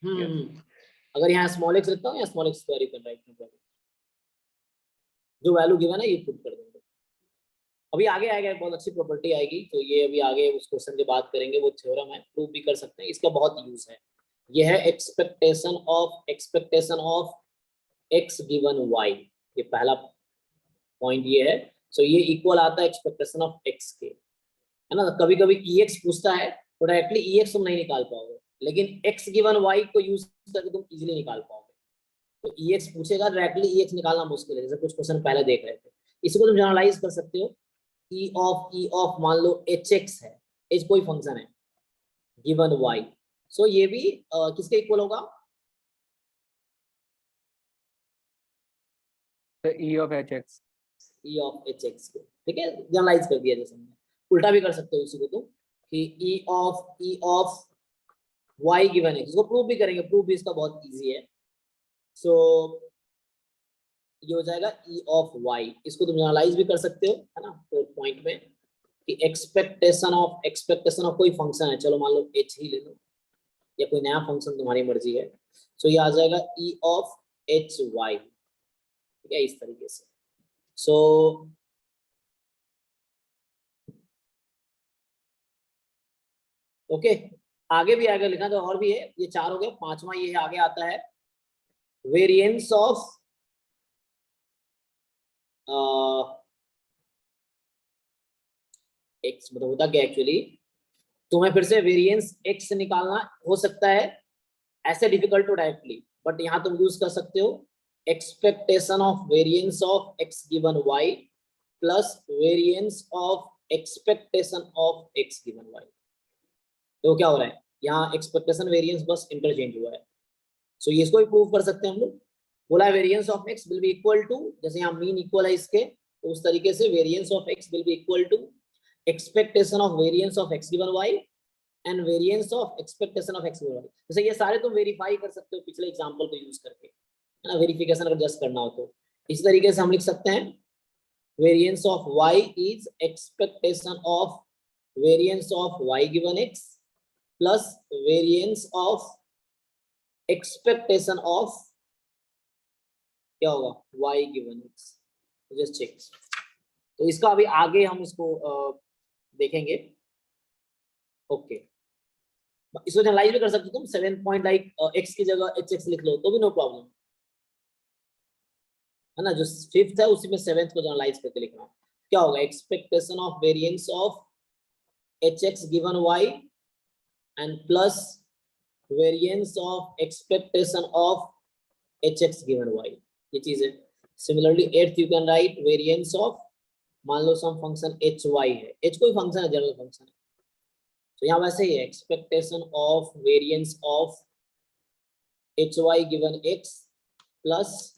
जाएगा। अगर यहाँ स्मॉल एक्स लिखता हूँ या small x square you can right, जो वैल्यू गिवन है ये पुट कर देंगे। अभी आगे आएगा एक बहुत अच्छी प्रॉपर्टी आएगी, तो ये अभी आगे उस क्वेश्चन की बात करेंगे, वो थ्योरम है, प्रूव भी कर सकते हैं, इसका बहुत यूज है। ये है expectation of x given Y, ये पहला पॉइंट ये है। सो ये इक्वल आता है एक्सपेक्टेशन ऑफ एक्स के, है ना। कभी कभी EX पूछता है तो डायरेक्टली EX तुम नहीं निकाल पाओगे, लेकिन एक्स गिवन वाई को यूज करके तुम इजिली निकाल पाओगे। तो EX पूछेगा डायरेक्टली EX निकालना मुश्किल है, जैसे कुछ क्वेश्चन पहले देख रहे थे। इसको तुम जनरलाइज कर सकते हो, E ऑफ मान लो HX है, H कोई फंक्शन है गिवन Y, सो ये भी किसके इक्वल होगा, तो E of HX, E of HX के, ठीक है, जनरलाइज कर दिया। जैसे हमने उल्टा भी कर सकते हो इसी को तुम कि E ऑफ Y गिवन है, इसको प्रूव भी करेंगे, प्रूव भी इसका बहुत इजी है। सो ये हो जाएगा E ऑफ Y, इसको तुम जनरलाइज भी कर सकते हो, है ना, फोर्थ पॉइंट में कि एक्सपेक्टेशन ऑफ कोई फंक्शन है, चलो मान लो H ही ले लो या कोई नया फंक्शन, तुम्हारी मर्जी है। सो ये आ जाएगा E ऑफ HY, ठीक है, इस तरीके से। सो ओके, आगे भी आगे लिखा तो और भी है, ये 4 हो गए, 5वां ये आगे आता है वेरिएंस ऑफ एक्स, मतलब होता क्या एक्चुअली, तुम्हें फिर से वेरिएंस एक्स निकालना हो सकता है, ऐसे डिफिकल्ट हो डायरेक्टली, बट यहाँ तुम यूज कर सकते हो expectation of variance of x given Y plus variance of expectation of x given Y. तो क्या हो रहा है यहाँ, एक्सपेक्टेशन वेरिएंस बस इंटरचेंज हुआ है। सो ये इसको भी प्रूव कर सकते हैं हम लोग। बोला है variance of X will be equal to, जैसे यहाँ मीन इक्वल है इसके, तो उस तरीके से variance of X will be equal to expectation of variance of x given Y and variance of expectation of x given Y. जैसे ये सारे तुम वेरीफाई कर सकते हो पिछले एग्जांपल को यूज करके, है ना, वेरिफिकेशन अगर जस्ट करना हो तो। इस तरीके से हम लिख सकते हैं variance of Y is expectation of variance of Y given X plus variance of expectation of क्या होगा y given x, just check. तो इसका अभी आगे हम इसको देखेंगे। ओके, इसको जनरलाइज भी कर सकते हो तुम, 7 पॉइंट लाइक x की जगह hx लिख लो तो भी नो प्रॉब्लम, है ना, जो फिफ्थ है उसी में सेवेंथ को जनरलाइज करके लिख रहा हूँ। क्या होगा, expectation of variance of H X given Y and plus variance of expectation of H X given Y, ये चीज है। Similarly eighth you can write variance of, मान लो सम फंक्शन एच वाई है, एच कोई फंक्शन है, जनरल फंक्शन है, तो यहाँ वैसे ही है, expectation of variance of H Y given X plus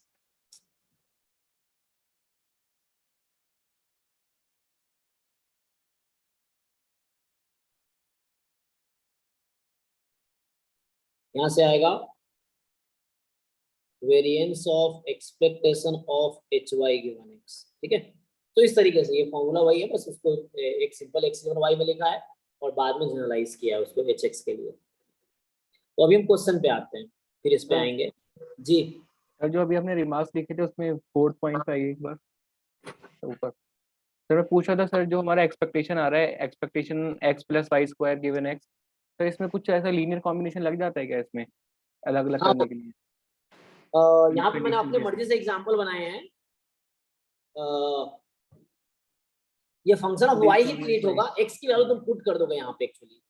यहाँ से आएगा variance of expectation of H Y given x. ठीक है, तो इस तरीके से ये फॉर्मूला वही है, बस उसको एक सिंपल एक्स गिवन वाई में लिखा है और बाद में जनरलाइज किया है उसको एच एक्स के लिए। तो अभी हम क्वेश्चन पे आते हैं, फिर इस पे आएंगे जी। सर जो अभी आपने रिमार्क्स लिखे थे उसमें 4th पॉइंट पे आइए एक बार ऊपर। सर मैं पूछ रहा था सर, जो हमारा एक्सपेक्टेशन आ रहा है, expectation x plus Y square given x, तो इसमें कुछ ऐसा लीनियर कॉम्बिनेशन लग जाता है क्या इसमें अलग अलग हाँ, करने के लिए? यहाँ पे मैंने अपने मर्जी से एग्जांपल बनाए हैं। ये function of y he create होगा, x की वैल्यू तुम पुट कर दोगे यहाँ पे एक्चुअली।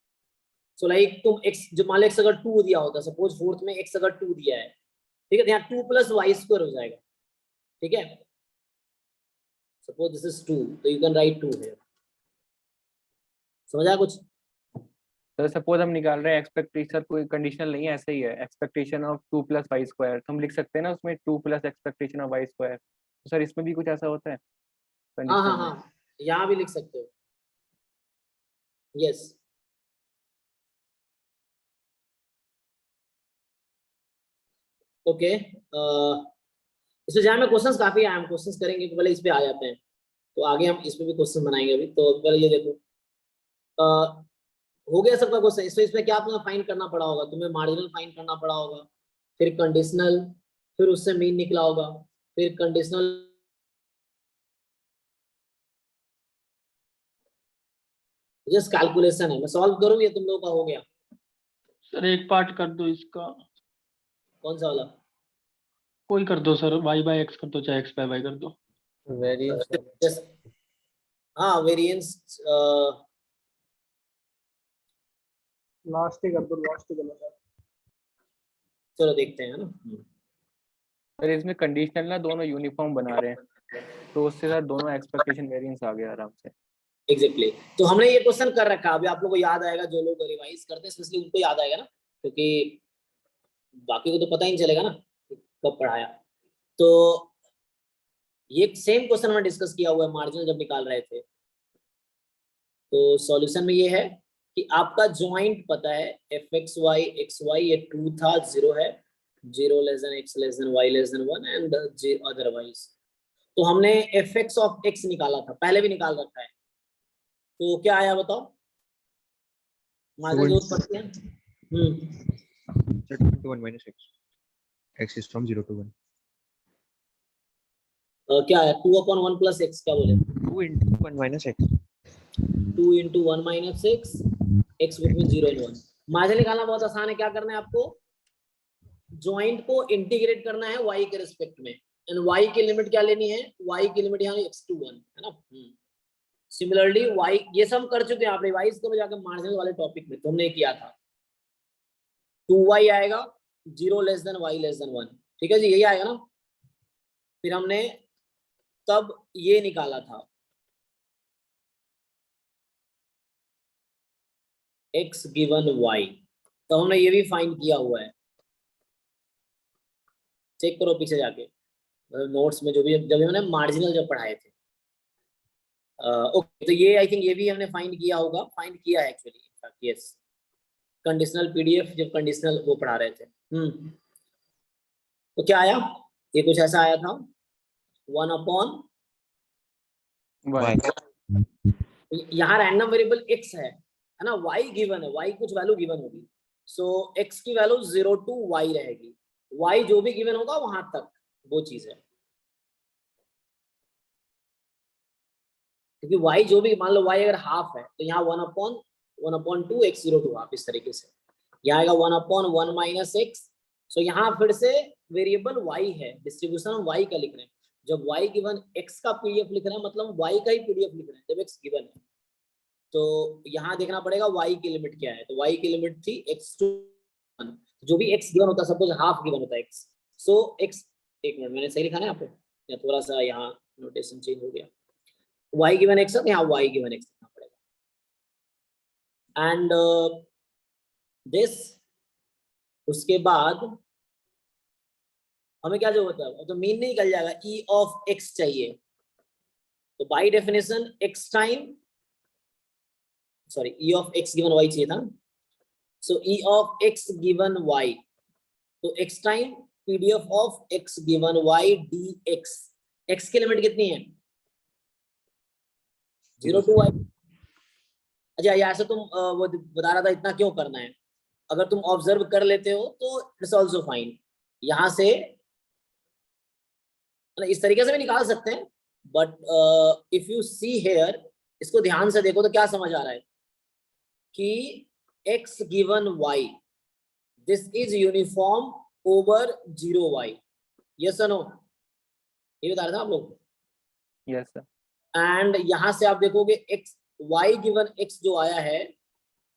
सो लाइक तुम x जो मान लो x अगर 2 दिया होता, सपोज फोर्थ में x अगर 2 दिया है, ठीक है, तो यहाँ 2 प्लस वाई स्क्वायर हो जाएगा। ठीक है, सपोज दिस इज 2, तो यू कैन राइट 2 है। समझा कुछ? तो सपोज हम निकाल रहे हैं एक्सपेक्टेशन, कोई कंडीशनल नहीं है, ऐसे ही है, expectation of 2 plus Y square, तो हम लिख सकते हैं ना उसमें 2 plus expectation of Y square. तो सर इसमें भी कुछ ऐसा होता है हाँ कंडीशनल हाँ में? हाँ, यहाँ भी लिख सकते हो, यस। ओके, इसमें जहाँ में क्वेश्चंस काफी आए, हम क्वेश्चंस करेंगे, तो पहले इस पे आ जाते हैं, तो आगे हम इस पे भी क्वेश्चन बनाएंगे अभी। तो पहले ये देखो, हो गया सबका क्वेश्चन। इसमें क्या तुम्हें फाइंड करना पड़ा होगा, तुम्हें मार्जिनल फाइंड करना पड़ा होगा, फिर कंडीशनल, फिर उससे मीन निकला होगा, फिर कंडीशनल, जस्ट कैलकुलेशन है। मैं सॉल्व करूँ, ये तुम लोगों का हो गया? सर एक पार्ट कर दो इसका, कौन सा वाला? कोई कर दो सर, y बाय x कर दो, चाहे x बाय y कर दो। वेरिएंस हाँ, वेरिएंस लास्ट ही कर दो, लास्ट ही कर दो। चलो देखते हैं, है ना। सर इसमें कंडीशनल ना दोनों यूनिफॉर्म बना रहे हैं, तो उससे सर दोनों एक्सपेक्टेशन वेरिएंस आ गया आराम से। एग्जैक्टली, तो हमने ये क्वेश्चन कर रखा है, अभी आप लोगों को याद आएगा, जो लोग रिवाइज करते हैं स्पेशली उनको याद आएगा ना, क्योंकि बाकी को तो पता ही नहीं चलेगा ना कब पढ़ाया। तो ये सेम क्वेश्चन हमने डिस्कस किया हुआ है मार्जिनल जब निकाल रहे थे। तो सॉल्यूशन में ये है कि आपका जॉइंट पता है F X Y X Y, ये 2 था, 0 है, 0 less than X less than Y less than 1 and otherwise. तो हमने एफ एक्स ऑफ एक्स निकाला था, पहले भी निकाल रखा है, तो क्या आया बताओ? मार्जिनल जो पढ़ते हैं 1 minus x. X is from 0 to 1. क्या है 2/1 प्लस एक्स, क्या बोले? 2 into 1 minus x. 2 into 1 minus x, x between 0 and 1। Marginal निकालना बहुत आसान है, क्या करना है आपको? जॉइंट को इंटीग्रेट करना है y के रिस्पेक्ट में, एंड y की लिमिट क्या लेनी है? y की लिमिट यहाँ x to 1 है ना। सिमिलरली y, ये सब कर चुके हैं, आप रिवाइज करो जाकर मार्जिनल वाले टॉपिक में, तुमने किया था। 2y आएगा 0 less then y less than 1, ठीक है जी, यही आएगा ना। फिर हमने तब ये निकाला था x गिवन y, तो हमने ये भी फाइंड किया हुआ है, चेक करो पीछे जाके नोट्स में, जो भी जब हमने मार्जिनल जब पढ़ाए थे। ओके, तो ये आई थिंक ये भी हमने फाइंड किया होगा, फाइंड किया है एक्चुअली, यस, कंडीशनल पीडीएफ जब कंडीशनल वो पढ़ा रहे थे। तो क्या आया? ये कुछ ऐसा आया था 1/, यहाँ रैंडम वेरिएबल x है ना, y गिवन है, y कुछ वैल्यू गिवन होगी, सो x की वैल्यू 0 to y रहेगी, y जो भी गिवन होगा वहां तक वो चीज है, क्योंकि y जो भी, मान लो y अगर हाफ है तो यहाँ 1/2 x 0 to हाफ, इस तरीके से यहाँ आएगा 1/1 minus x। सो यहाँ फिर से वेरिएबल y है, डिस्ट्रीब्यूशन y का लिख रहे हैं, जब y गिवन x का पीडीएफ लिख रहा है मतलब y का ही पीडीएफ लिख रहे हैं जब x गिवन है। तो यहाँ देखना पड़ेगा y की लिमिट क्या है। तो y की लिमिट थी x टू 1, जो भी x गिवन होता है सपोज हाफ गिवन होता है x, सो x, एक मिनट मैंने सही लिखा ना यहाँ पे या थोड़ा सा यहाँ नोटेशन चेंज हो गया, y गिवन x है, यहाँ y गिवन x लिखना पड़ेगा। एंड दिस, उसके बाद हमें क्या जो होता है तो मीन नहीं निकल जाएगा, e ऑफ x चाहिए। तो by definition x time, sorry e of x given y चाहिए था। सो e of x given y, तो x time PDF of x given y dx, x की लिमिट कितनी है 0 टू y। अच्छा यहाँ से तुम वो बता रहा था इतना क्यों करना है, अगर तुम ऑब्जर्व कर लेते हो तो इट्स ऑल्सो फाइन। यहाँ से इस तरीके से भी निकाल सकते हैं, but if you see here, इसको ध्यान से देखो तो क्या समझ आ रहा है कि x given y, this is uniform over 0y, yes और नो, ये बता रहे थे आप लोग। Yes sir. एंड यहां से आप देखोगे x, y गिवन x जो आया है,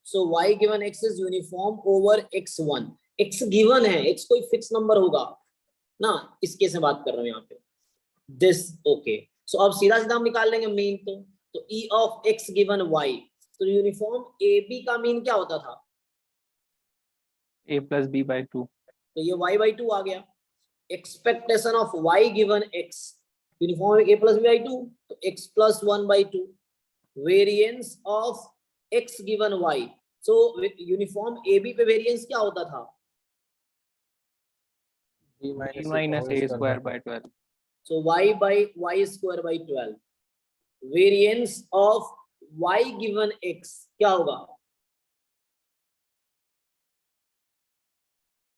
so y given x is uniform over x1। x given है, x कोई फिक्स नंबर होगा ना, इस केस में बात कर रहा हूं यहाँ पे दिस। ओके, सो अब सीधा सीधा हम निकाल लेंगे मीन। तो e of x given y, तो यूनिफॉर्म AB का मीन क्या होता था a प्लस बी बाई 2, तो ये y बाई 2 आ गया। Expectation of y given x, uniform a plus B by 2, तो x plus 1 by 2। Variance of x given y, so uniform AB पे वेरिएंस क्या होता था b b minus minus a square by 12। So y by y square by 12। Variance of y given x क्या होगा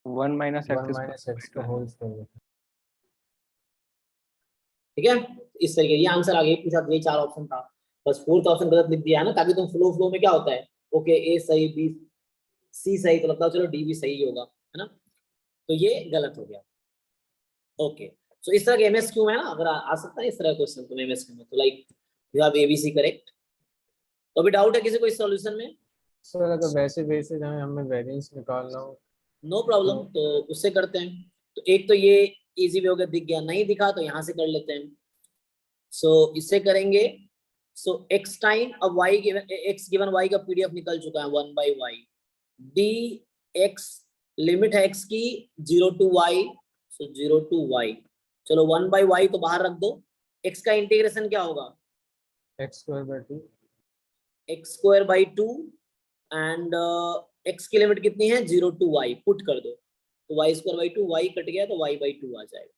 1 माइनस 1 minus x का होल स्क्वायर। ठीक है, इस तरीके ये आंसर आ गया। पूछा ये 4 ऑप्शन था, बस 4th ऑप्शन गलत लिख दिया है ना, ताकि तुम फ्लो में क्या होता है, ओके ए सही बी सी सही, तो लगता है चलो डी भी सही होगा, है ना, तो ये गलत हो गया। ओके, सो इस तरह के एमएसक्यू में ना अगर आ सकता है इस तरह का क्वेश्चन तुम एमएसक्यू में, तो like you have ABC correct. तो अभी डाउट है किसी को इस सॉल्यूशन में? सर अगर वैसे बेसिस हमें वेरिएंस निकालना हो, नो प्रॉब्लम, तो उससे करते हैं। तो एक तो ये इजी वे हो गया, दिख गया, नहीं दिखा तो यहाँ से कर लेते हैं। सो इससे करेंगे। सो x टाइम, अब y given x given y का पीडीएफ निकल चुका है 1 बाई y dx, लिमिट है x की 0 to y, so 0 to y, चलो 1 बाई y तो बाहर रख दो। x का इंटीग्रेशन क्या होगा x square by 2, x square by 2, and x की लिमिट कितनी है 0 टू y, पुट कर दो तो y square by 2, y cut गया तो y बाई 2 आ जाएगा।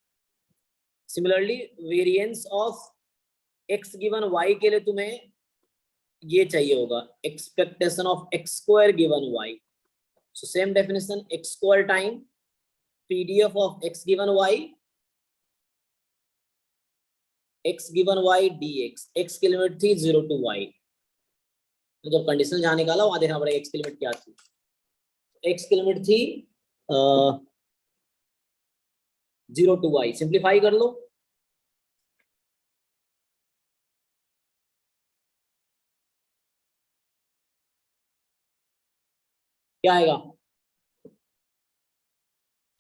Similarly variance of x given y के लिए तुम्हें ये चाहिए होगा, expectation of x square given y, so same definition, x square time PDF of x given y, x given y dx, x की लिमिट थी 0 टू y, तो जब कंडीशन जहां निकाला वहां देखना पड़ेगा x की लिमिट क्या थी। x की लिमिट थी 0 टू y, सिंप्लीफाई कर लो, क्या आएगा,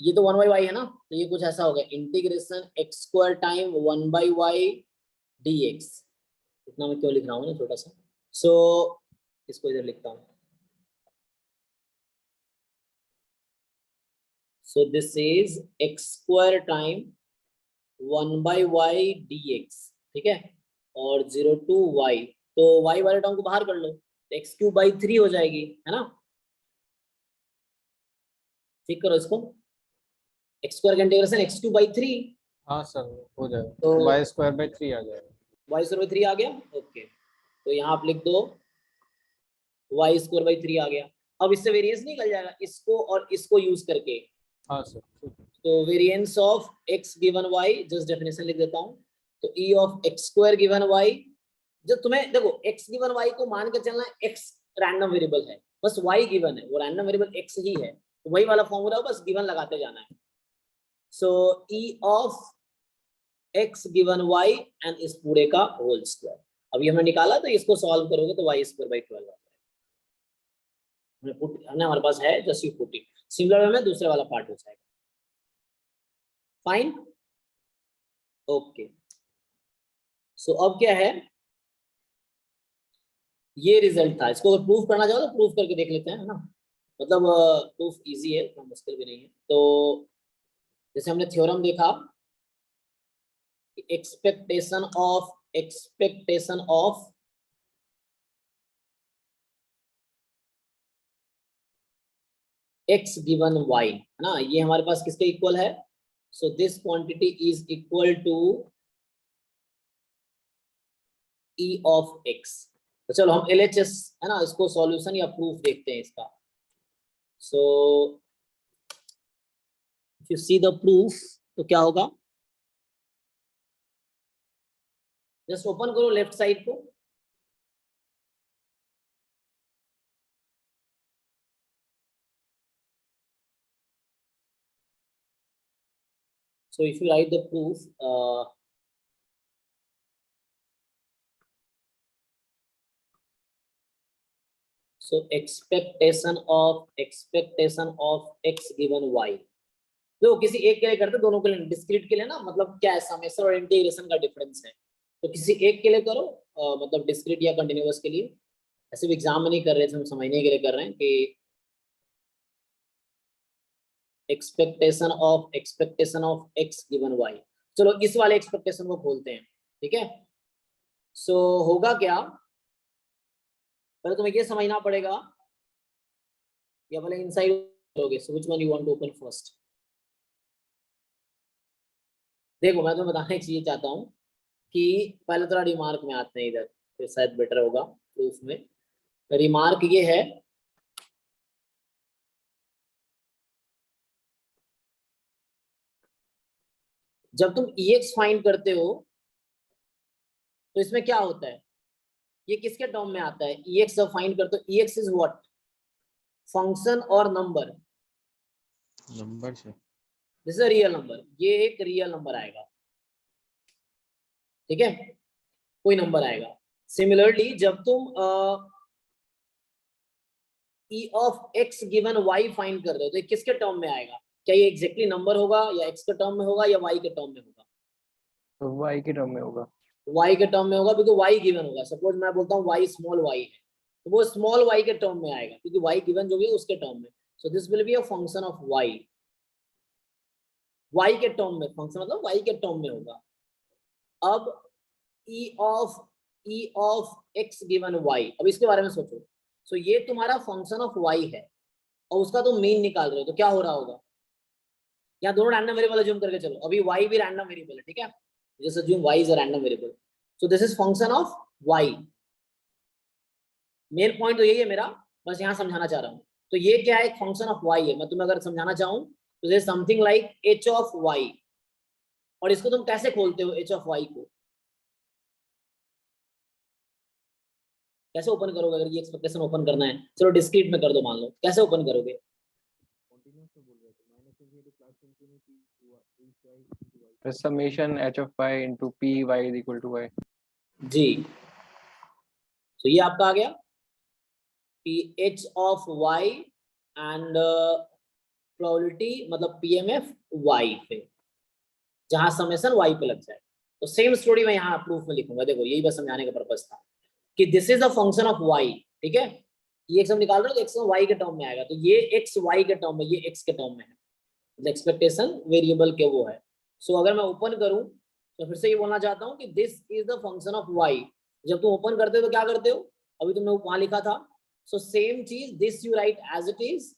ये तो 1 बाई वाई है ना, तो ये कुछ ऐसा होगा, integration X square time 1 by Y D X. इतना मैं क्यों लिख रहा हूँ ना छोटा सा, सो इसको इधर लिखता हूँ। So this is X square time 1 by Y D X, ठीक है, और 0 टू वाई, तो वाई वाले टर्म को बाहर कर लो, एक्स क्यूब बाई 3 हो जाएगी, है ना, ठीक करो इसको, एक्स स्क्वायर का इंटीग्रेशन एक्स क्यूब बाई 3, हाँ सर हो जाएगा, तो y स्क्वायर बाई 3 आ जाएगा। वाई स्क्वायर बाई 3 आ गया, ओके, तो यहाँ आप लिख दो वाई स्क्वायर बाई 3 आ गया। अब इससे वेरिएंस निकल जाएगा इसको और इसको यूज करके, हाँ सर ठीक है। तो variance of x given Y, just definition लिख देता हूँ, तो E of X square given Y, जब तुम्हें देखो एक्स गिवन वाई को मान के चलना, एक्स रैंडम वेरिएबल है, बस वाई गिवन है, वो रैंडम वेरिएबल एक्स ही है, तो वही वाला फॉर्मूला बस गिवन लगाते जाना है। So E of x given y and इस पूरे का होल स्क्वायर। अभी हमने निकाला तो इसको सॉल्व करोगे तो y स्क्वायर बाई 12 आ जाएगा। हमारे पास है just you put it. Similar way में दूसरे वाला पार्ट हो जाएगा। Fine, okay. सो अब क्या है, ये रिजल्ट था। इसको अगर प्रूफ करना चाहो तो प्रूफ करके देख लेते हैं, है ना। मतलब प्रूफ इजी है, इतना मुश्किल भी नहीं है। तो जैसे हमने थ्योरम देखा, expectation of x given y, है ना, ये हमारे पास किसके इक्वल है। So this quantity is equal to e of x। तो चलो हम LHS, है ना, इसको सॉल्यूशन या प्रूफ देखते हैं इसका। So if you see the proof तो क्या होगा, जस्ट ओपन करो लेफ्ट साइड को। So if you write the proof, so expectation of x given y, जो किसी एक के लिए करते दोनों के लिए, डिस्क्रीट के लिए ना, मतलब क्या है, समेशन और इंटीग्रेशन का डिफरेंस है। तो किसी एक के लिए करो, मतलब डिस्क्रीट या कंटिन्यूअस के लिए। ऐसे भी एग्जाम में नहीं कर रहे थे, हम समझने के लिए कर रहे हैं कि expectation of x given y। चलो इस वाले एक्सपेक्टेशन को खोलते हैं, ठीक है। सो होगा क्या, पहले तुम्हें ये समझना पड़ेगा, या पहले इनसाइड करोगे। So which one you want to open first. देखो मैं तुम्हें बताने की चीज चाहता हूँ कि पहले थोड़ा रिमार्क में आते हैं इधर, फिर शायद बेटर होगा प्रूफ में। रिमार्क ये है, जब तुम EX फाइंड करते हो तो इसमें क्या होता है, ये किसके टर्म में आता है। EX जब फाइंड करते हो, EX इज व्हाट, फंक्शन और नंबर। नंबर से this is a real number, ये एक रियल नंबर आएगा, ठीक है, कोई नंबर आएगा। सिमिलरली जब तुम E of x given y find कर रहे हो तो ये किसके टर्म में आएगा, क्या ये एग्जैक्टली नंबर होगा या x के टर्म में होगा या y के टर्म में होगा। तो y के टर्म में होगा, y के टर्म में होगा, क्योंकि y गिवन होगा। सपोज मैं बोलता हूँ y स्मॉल y है, तो वो स्मॉल y के टर्म में आएगा, क्योंकि y गिवन जो भी है उसके टर्म में। So this will be a function of y के टर्म में, फंक्शन मतलब y के टर्म में होगा। अब e of x given y, अब इसके बारे में सोचो। सो ये तुम्हारा फंक्शन ऑफ y है और उसका तुम मीन निकाल रहे हो, तो क्या हो रहा होगा, यहाँ दोनों रैंडम वेरिएबल अज्यूम करके चलो। अभी y भी रैंडम वेरिएबल है, ठीक है, जैसे assume y is a random variable. So this is function of y। Main point तो यही है मेरा, बस यहाँ समझाना चाह रहा हूँ। तो ये क्या है, एक फंक्शन ऑफ y है। मैं तुम्हें अगर समझाना चाहूँ तो this something like h of y। और इसको तुम कैसे खोलते हो, h ऑफ y को कैसे ओपन करोगे, अगर ये एक्सपेक्टेशन ओपन करना है। चलो डिस्क्रीट में कर दो, मान लो, कैसे ओपन करोगे। summation h of y into p y is equal to y। जी, तो ये आपका आ गया कि h of y and probability मतलब PMF y पे, जहां समेशन y पे लग जाए। तो सेम स्टोरी मैं यहाँ प्रूफ में लिखूंगा। देखो यही बस समझाने का पर्पस था कि this is a function of y, ठीक है। ये x हम निकाल रहे हो तो x y के टर्म में आएगा, तो ये x y के टर्म में, ये x के टर्म में है, एक्सपेक्टेशन वेरिएबल के वो है। सो अगर मैं ओपन करूं तो फिर से ये बोलना चाहता हूं कि this is the function of y। जब तुम ओपन करते हो तो क्या करते हो, अभी तुमने वहां लिखा था। सो सेम चीज, this you write as it is,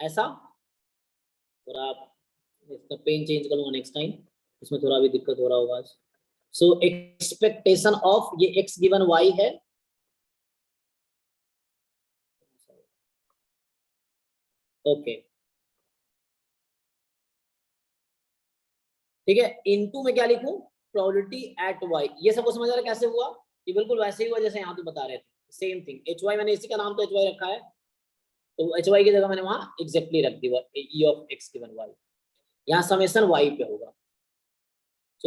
ऐसा। थोड़ा इसका पेन चेंज करूंगा नेक्स्ट टाइम, इसमें थोड़ा भी दिक्कत हो रहा होगा। सो एक्सपेक्टेशन ऑफ ये x गिवन y है, ओके, ठीक है। इनटू में क्या लिखूं, प्रोबेबिलिटी एट y। ये सबको समझ आ रहा है कैसे हुआ, ये बिल्कुल वैसे ही हुआ जैसे यहाँ तो बता रहे थे, सेम थिंग। hy मैंने इसी का नाम तो hy रखा है, तो hy की जगह मैंने वहां एग्जैक्टली रख दी e of x given y। यहाँ समेशन y पे होगा,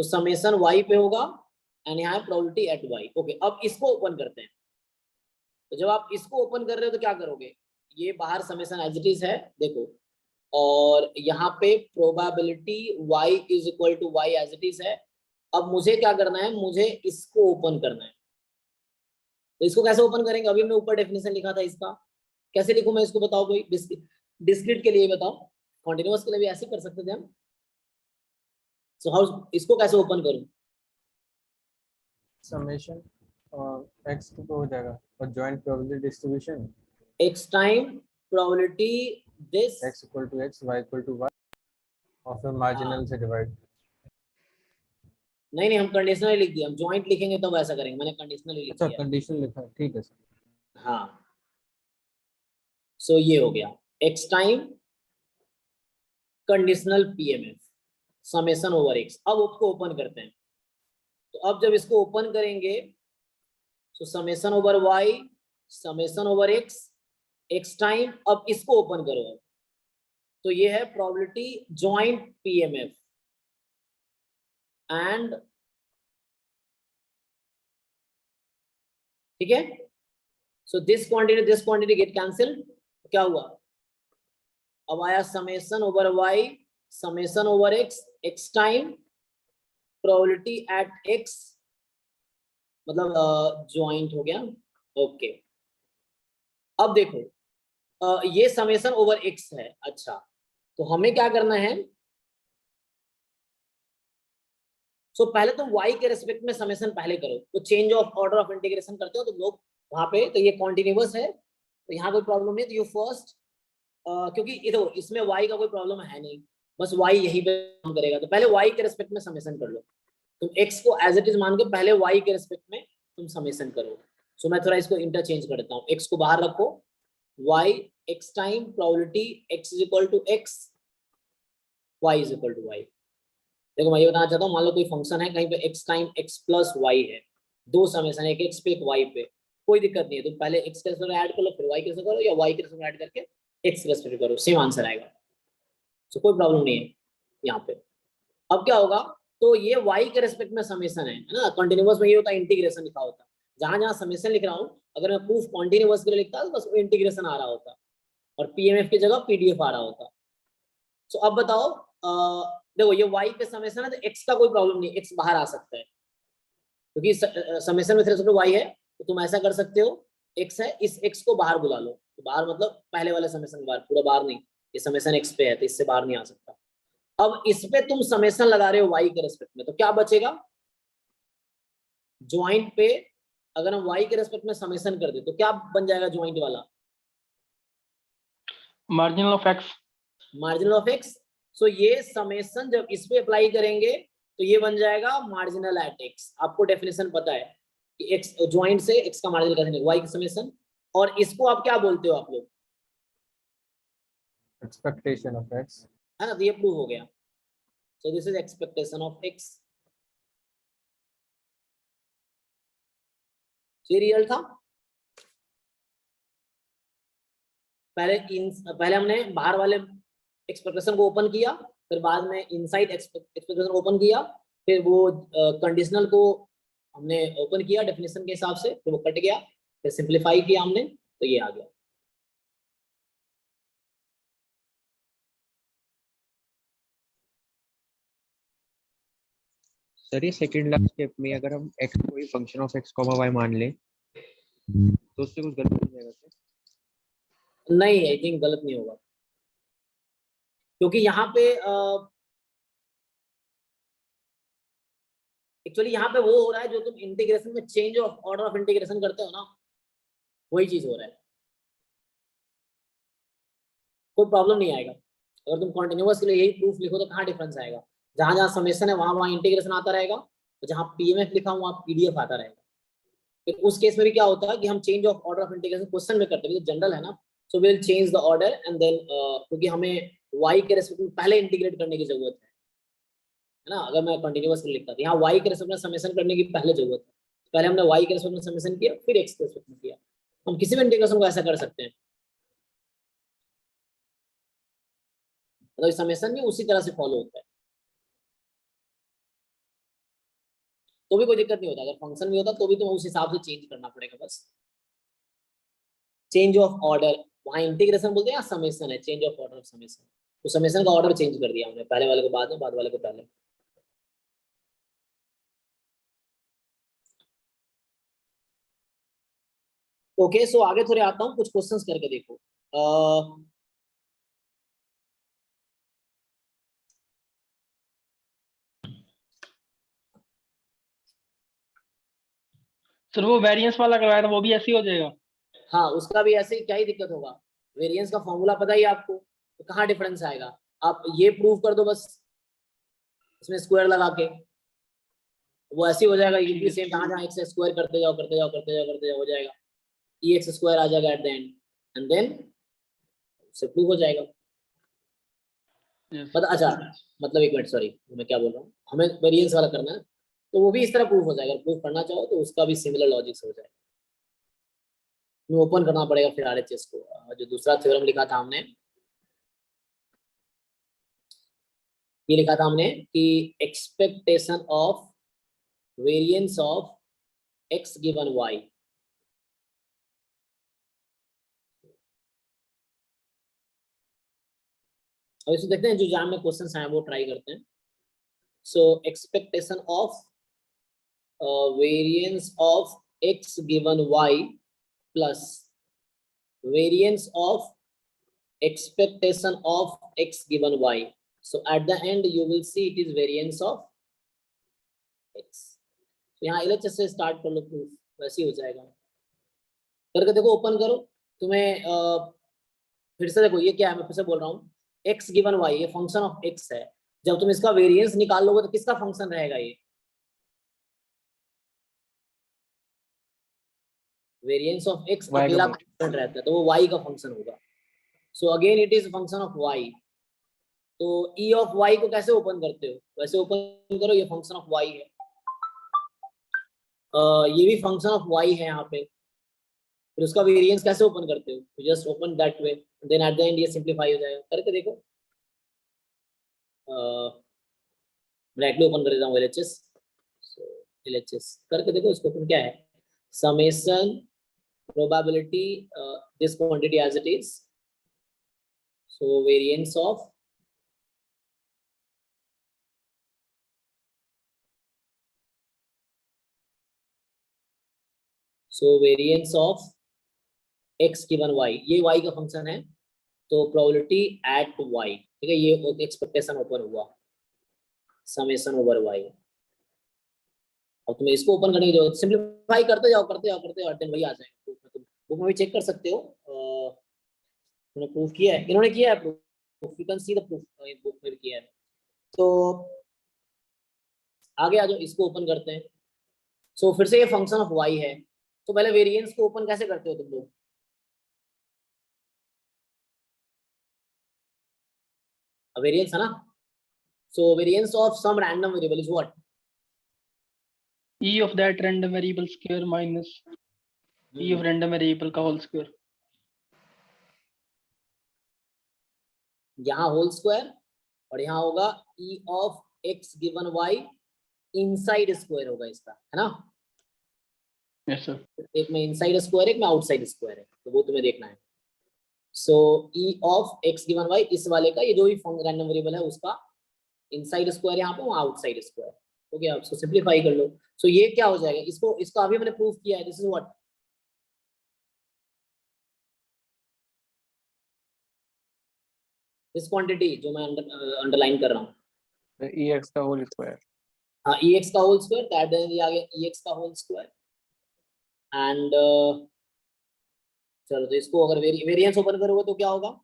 तो समेशन y पे होगा एंड यहाँ प्रोबेबिलिटी एट y। ओके, अब इसको ओपन करते हैं। तो जब आप इसको ओपन कर रहे हो तो क्या करोगे, ये बाहर समेशन एज इट इज है देखो, और यहाँ पे probability y is equal to y as it is है। अब मुझे क्या करना है, मुझे इसको ओपन करना है। तो इसको कैसे ओपन करेंगे, अभी हमने ऊपर डेफिनेशन लिखा था इसका, कैसे लिखूं मैं इसको, बताओ कोई, डिस्क्रीट के लिए बताओ, कॉन्टिन्यूअस के लिए भी ऐसे कर सकते थे हम। सो हाउ, इसको कैसे ओपन करूं? समेशन x तो हो जाएगा और joint probability distribution x time probability this x equal to x y equal to y और फिर मार्जिनल से डिवाइड। नहीं हम कंडीशनल लिख दिया, हम जॉइंट लिखेंगे तो वैसा करेंगे, मैंने कंडीशनल लिख अच्छा, दिया। कंडीशन लिखा है, ठीक है सर। हाँ, सो ये हो गया x time conditional PMF summation over x। अब उसको ओपन करते हैं। तो अब जब इसको ओपन करेंगे तो summation over y summation over x time, अब इसको ओपन करो। तो ये है प्रोबेबिलिटी जॉइंट पीएमएफ एंड, ठीक है। So this quantity gate cancelled. क्या हुआ, अब आया summation over y summation over x time probability at x, मतलब ज्वाइंट हो गया। ओके, अब देखो ये समेशन ओवर x है। अच्छा, तो हमें क्या करना है, सो पहले तो y के रेस्पेक्ट में समेशन पहले करो। तो change of order of integration करते हो तो लोग वहां पे, तो ये कॉन्टिन्यूअस है तो यहाँ कोई प्रॉब्लम नहीं। तो यू फर्स्ट, क्योंकि इधर इसमें y का कोई प्रॉब्लम है नहीं, बस y यहीं पे काम करेगा। तो पहले y के रेस्पेक्ट में समेशन कर लो। तुम x को एज इट इज मान के पहले y के रेस्पेक्ट में तुम समेशन करो। सो मैं थोड़ा इसको इंटरचेंज कर देता हूँ, x को बाहर रखो, y x time probability x is equal to x, y is equal to y। देखो मैं ये बताना चाहता हूँ, मान लो कोई फंक्शन है कहीं पे x time x plus y है, दो समेशन है, एक x पे एक y पे, कोई दिक्कत नहीं है। तुम पहले x के रेस्पेक्ट में ऐड कर लो, फिर y के रेस्पेक्ट करो, या y के रेस्पेक्ट में ऐड करके x के रेस्पेक्ट करो, सेम आंसर आएगा। सो कोई प्रॉब्लम नहीं है यहाँ पे। अब क्या होगा, तो ये y के रेस्पेक्ट में समेशन है ना, कंटिन्यूअस में ये होता है इंटीग्रेशन लिखा होता है। जहां जहां समेशन लिख रहा हूँ, अगर मैं प्रूफ कॉन्टिन्यूअस के लिए लिखता तो बस वो इंटीग्रेशन आ रहा होता और पीएमएफ की जगह पीडीएफ आ रहा होता। सो अब बताओ, देखो ये y पे समेशन है तो x का कोई प्रॉब्लम नहीं, x बाहर आ सकता है क्योंकि समेशन में थ्रेशोल्ड y है। तो तुम ऐसा कर सकते हो, x है, इस x को बाहर बुला लो। तो बाहर मतलब पहले वाले समेशन बाहर, पूरा बाहर नहीं, ये समेशन x पे है तो इससे बाहर नहीं आ सकता। अब इस पे तुम समेशन लगा रहे हो y के रेस्पेक्ट में, तो क्या बचेगा, ज्वाइंट पे अगर हम y के रेस्पेक्ट में समेशन कर दे तो क्या बन जाएगा ज्वाइंट वाला, marginal of x। Marginal of x। सो ये समेशन जब इस पे अप्लाई करेंगे तो ये बन जाएगा मार्जिनल एट x। आपको डेफिनेशन पता है कि x ज्वाइंट से x का मार्जिनल कैसे निकलेगा, y का समेशन। और इसको आप क्या बोलते हो आप लोग, एक्सपेक्टेशन ऑफ x, है ना, तो ये प्रूव हो गया। सो this is expectation of x। ये रियल था। पहले हमने बाहर वाले एक्सपेक्टेशन को ओपन किया, फिर बाद में इनसाइड एक्सपेक्टेशन ओपन किया, फिर वो कंडीशनल को हमने ओपन किया डेफिनेशन के हिसाब से, फिर वो कट गया, फिर सिंपलीफाई किया हमने, तो ये आ गया। सर ये सेकंड लास्ट स्टेप में अगर हम x को ही फंक्शन ऑफ x, y मान ले तो उससे कुछ गलत हो जाएगा क्या? नहीं, आई थिंक गलत नहीं होगा, क्योंकि यहाँ पे एक्चुअली यहाँ पे वो हो रहा है जो तुम इंटीग्रेशन में change of order of integration करते हो ना, वही चीज हो रहा है। कोई प्रॉब्लम नहीं आएगा अगर तुम कॉन्टिन्यूअस के लिए यही प्रूफ लिखो, तो कहाँ डिफरेंस आएगा, जहां जहां समेशन है वहां वहां इंटीग्रेशन आता रहेगा, और जहां पीएमएफ लिखा हुआ वहां पीडीएफ आता रहेगा। फिर उस केस में भी क्या होता है कि हम change of order of integration question में करते हैं, जनरल है ना, so will change the order and then, क्योंकि हमें y के रेस्पेक्ट में पहले इंटीग्रेट करने की जरूरत है ना। अगर मैं कंटिन्यूअस लिखता था, यहाँ y के रेस्पेक्ट में समेशन करने की पहले जरूरत है, पहले हमने y के रेस्पेक्ट में समेशन किया, फिर x के रेस्पेक्ट में किया। हम किसी भी इंटीग्रेशन को ऐसा कर सकते हैं, मतलब समेशन भी उसी तरह से फॉलो होता है। तो भी कोई दिक्कत नहीं होता, अगर फंक्शन भी होता तो भी तुम्हें उस हिसाब से चेंज करना पड़ेगा बस। चेंज ऑफ ऑर्डर, वहाँ इंटीग्रेशन बोलते हैं या समेशन है, चेंज ऑफ ऑर्डर समेशन, तो समेशन का ऑर्डर चेंज कर दिया हमने, पहले वाले को बाद में, बाद वाले को पहले। ओके सो आगे थोड़े आता हूँ, कुछ क्वेश्चंस करके देखो। सर वो वेरिएंस वाला करवाया था, वो भी ऐसे ही हो जाएगा? हाँ उसका भी ऐसे ही, क्या ही दिक्कत होगा, वेरिएंस का फॉर्मूला पता ही है आपको, तो कहाँ डिफरेंस आएगा, आप ये प्रूव कर दो बस इसमें स्क्वायर लगा के, वो ऐसे ही हो जाएगा, ये भी सेम, जहाँ जहाँ एक्स स्क्वायर करते जाओ करते जाओ करते जाओ करते जाओ, हो जाएगा ई एक्स स्क्वायर आ जाएगा at the end, and then से प्रूव हो जाएगा। Yes. मतलब अच्छा, मतलब एक मिनट सॉरी मैं क्या बोल रहा हूँ, हमें वेरिएंस वाला करना है, तो वो भी इस तरह प्रूफ हो जाएगा, प्रूफ करना चाहो तो उसका भी सिमिलर लॉजिक से हो जाएगा। ओपन करना पड़ेगा फिर आरएचएस को, जो दूसरा थ्योरम लिखा था हमने, ये लिखा था हमने कि expectation of variance of x given y, और इसको देखते हैं जो एग्जाम में क्वेश्चंस आए वो ट्राई करते हैं। So expectation of variance of x given Y plus variance of expectation of x given y, so at the end you will see it is variance of x। तो यहाँ LHS से स्टार्ट कर लो, प्रूफ वैसे ही हो जाएगा, करके देखो, ओपन करो, तुम्हें फिर से देखो ये क्या है, मैं फिर से बोल रहा हूँ, x गिवन y ये फंक्शन ऑफ x है, जब तुम इसका वेरिएंस निकाल लोगे तो किसका फंक्शन रहेगा, ये वेरिएंस ऑफ x अकेला फंक्शन रहता है, तो वो y का फंक्शन होगा। So again it is function of y, तो e ऑफ y को कैसे ओपन करते हो, वैसे ओपन करो, ये फंक्शन ऑफ y है, ये भी फंक्शन ऑफ y है यहाँ पे, फिर उसका वेरिएंस कैसे ओपन करते हो, just open that way, then at the end ये सिंपलीफाई हो जाएगा, करके देखो। डायरेक्टली ओपन कर देता हूँ LHS, LHS करके देखो, इसको ओपन क्या है, summation probability this quantity as it is, so variance of x given y, ये y का फंक्शन है, तो प्रोबेबिलिटी एट y, ठीक है, ये एक्सपेक्टेशन ओपन हुआ, समेशन ओवर y। अब तुम्हें इसको ओपन करने की जरूरत, सिंपलीफाई करते जाओ करते जाओ करते जाओ, देन वही आ जाएगा, तुम बुक में भी चेक कर सकते हो, उन्होंने प्रूफ किया है, इन्होंने किया है proof, you can see the proof, book में भी किया है। तो आगे आ जाओ, इसको ओपन करते हैं। सो फिर से ये फंक्शन ऑफ y है, तो पहले वेरिएंस को ओपन कैसे करते हो तुम लोग, वेरिएंस है ना, so variance of some random variable is what, e of that random variable square minus e of random variable का होल स्क्वायर, यहाँ होल स्क्वायर और यहाँ होगा e of x given y inside square होगा इसका, है ना। Yes sir. एक में इनसाइड स्क्वायर एक में आउटसाइड स्क्वायर है, तो वो तुम्हें देखना है। सो e of x given y, इस वाले का ये जो भी रैंडम वेरिएबल है उसका इनसाइड स्क्वायर यहाँ पे, वहाँ आउटसाइड स्क्वायर, हो गया। इसको सिंपलीफाई कर लो, सो ये क्या हो जाएगा, इसको इसका अभी मैंने प्रूफ किया है, this is what, this quantity जो मैं अंडरलाइन कर रहा हूँ, ex का होल स्क्वायर, हाँ ex का होल स्क्वायर, दैट देन आ गया ex का होल स्क्वायर, एंड चलो तो इसको अगर वेरिएंस ओपन करोगे तो क्या होगा,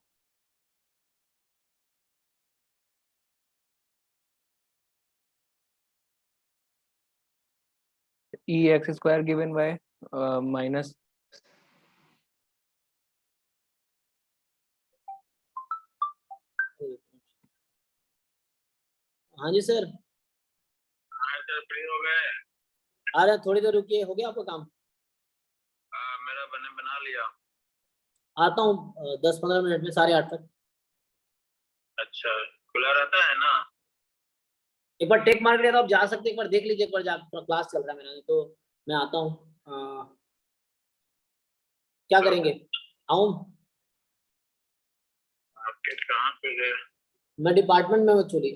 ex square given by minus हाँ जी सर, फ्री हो गए? अरे थोड़ी देर रुकिए, हो गया आपका काम, मेरा बना लिया। आता हूँ 10-15 मिनट में, 8:30 तक। अच्छा खुला रहता है ना? एक बार टेक मार्केट आप जा सकते हैं, एक बार देख लीजिए, एक बार जा क्लास चल रहा है मेरा, तो मैं आता हूँ। क्या करेंगे, आऊँ? आपके कहाँ पे है? मैं डिपार्टमेंट में हूँ एक्चुअली।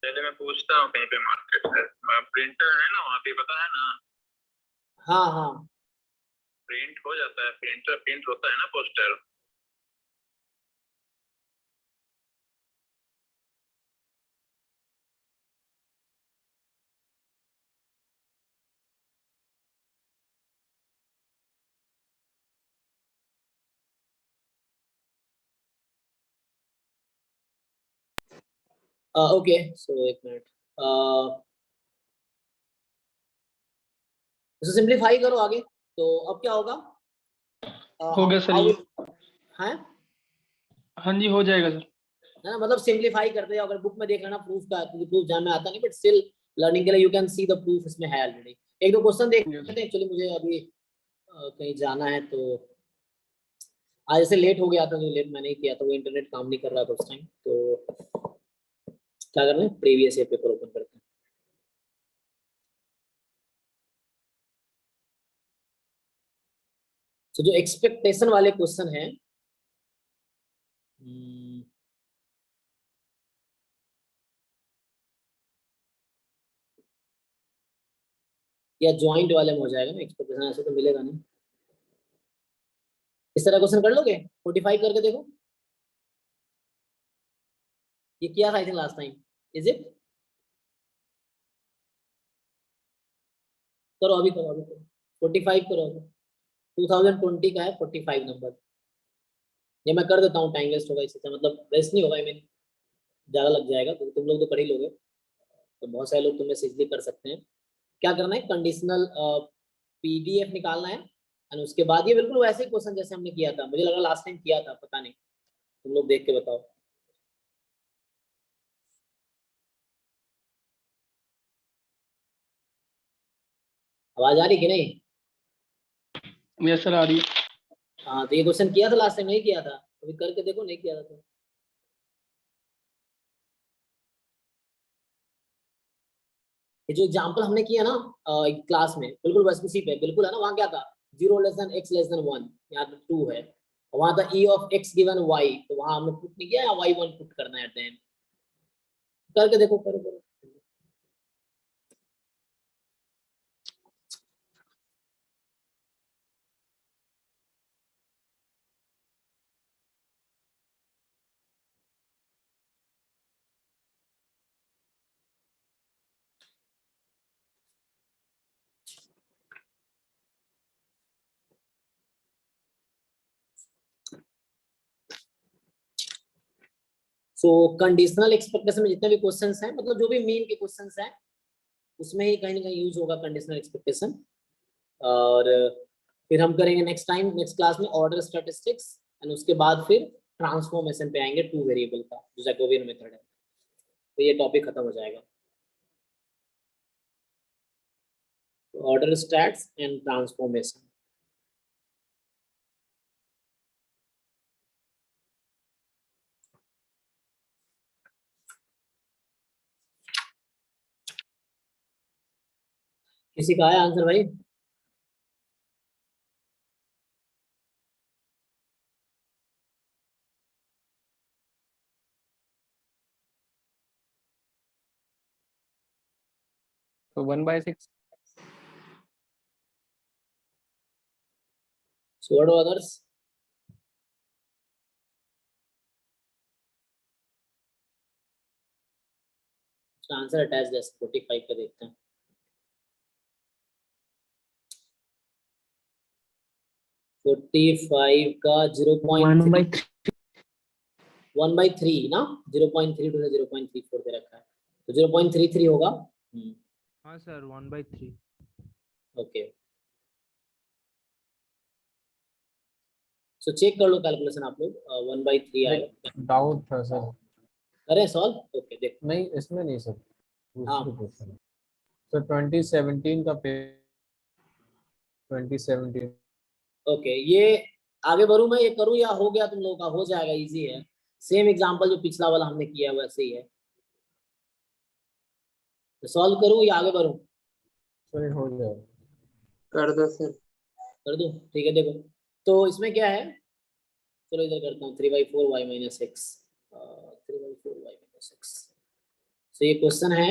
पहले मैं पूछता हूँ कहीं पे मार्केट है। प्रिंटर है ना वहाँ पे, पता है ना? हाँ हाँ प्रिंट हो जाता है, प्रिंटर प्रिंट होता है ना पोस्टर। ओके, सो एक मिनट, इसे सिंपलीफाई करो आगे, तो अब क्या होगा? हो गया सर ये। है हाँ जी, हो जाएगा सर। ना, मतलब सिंपलीफाई करते हैं, अगर बुक में देख लेना प्रूफ का, क्योंकि प्रूफ जान में आता नहीं, बट स्टिल लर्निंग के लिए you can see the proof इसमें है ऑलरेडी। एक दो क्वेश्चन देख लेते हैं, एक्चुअली मुझे अभी कहीं जाना है, तो आज ऐसे लेट हो गया था, जो लेट मैंने ही किया था, वो इंटरनेट काम नहीं कर रहा था उस टाइम, तो क्या करना है, प्रीवियस ईयर पेपर ओपन करते हैं। तो जो एक्सपेक्टेशन वाले क्वेश्चन है, या ज्वाइंट वाले में हो जाएगा ना, एक्सपेक्टेशन ऐसे तो मिलेगा नहीं। इस तरह क्वेश्चन कर लोगे, 45 करके देखो, ये किया था I think last time, is it? करो अभी, करो अभी, करो 45 करो अभी। 2020 का है 45 नंबर। ये मैं कर देता हूँ, टाइम वेस्ट होगा इससे, मतलब वेस्ट नहीं होगा, आई मीन ज्यादा लग जाएगा, क्योंकि तुम लोग तो कर ही लोगे, तो बहुत सारे लोग तुम्हें इजीली कर सकते हैं। क्या करना है, कंडीशनल पीडीएफ निकालना है, और उसके बाद ये बिल्कुल वैसे ही क्वेश्चन जैसे हमने किया था, मुझे लगा लास्ट टाइम किया था, पता नहीं, तुम लोग देख के बताओ। आवाज आ रही कि नहीं? यस सर, आ रही है। हाँ, तो ये क्वेश्चन किया था लास्ट टाइम, नहीं किया था? अभी करके देखो, नहीं किया था तो। ये जो एग्जांपल हमने किया ना क्लास में, बिल्कुल बस उसी पे बिल्कुल है ना। वहाँ क्या था, 0 less then x less than 1, यहाँ तो 2 है, वहां था e of x given y, तो वहां हमने पुट नहीं किया, या y1 पुट करना है एट द एंड। करके देखो, करो करो। सो कंडीशनल एक्सपेक्टेशन में जितने भी क्वेश्चंस हैं, मतलब जो भी मीन के क्वेश्चंस हैं, उसमें ही कहीं ना कहीं यूज होगा कंडीशनल एक्सपेक्टेशन। और फिर हम करेंगे नेक्स्ट टाइम, नेक्स्ट क्लास में ऑर्डर स्टैटिस्टिक्स, एंड उसके बाद फिर ट्रांसफॉर्मेशन पे आएंगे, टू वेरिएबल का जो जैकोबियन मेथड है, तो ये टॉपिक खत्म हो जाएगा। Order stats and transformation. किसी का है आंसर भाई? तो 1/6। So what are others? Answer attach है 45 का, देखते हैं। फोर्टी फाइव का 0.3 1/3 ना, 0.32 से 0.34 दे रखा है, तो 0.33 होगा। हाँ सर, 1/3। ओके, सो चेक कर लो कैलकुलेशन आप लोग, 1/3 आएगा। डाउट था सर। करें सॉल्व? ओके देखो। नहीं, इसमें नहीं सर, हाँ दूसरे क्वेश्चन। सर 2017 का 2017। ओके, ये आगे बढ़ूं मैं, ये करूं या हो गया तुम लोगों का? हो जाएगा, इजी है, सेम एग्जांपल जो पिछला वाला हमने किया है वैसे ही है। सॉल्व करूं या आगे बढ़ूं? सर हो जाएगा। कर दो सर। कर दूं? ठीक है, देखो तो इसमें क्या है, चलो इधर करता हूँ 3/4 y minus x, 3/4 y minus x. तो ये क्वेश्चन है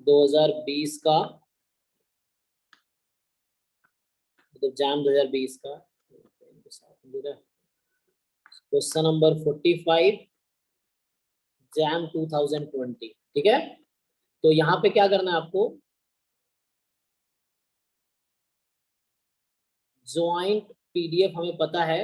2020 का, मतलब जैम 2020 का, क्वेश्चन नंबर 45 जैम 2020। ठीक है, तो यहाँ पे क्या करना है आपको, ज्वाइंट पीडीएफ हमें पता है,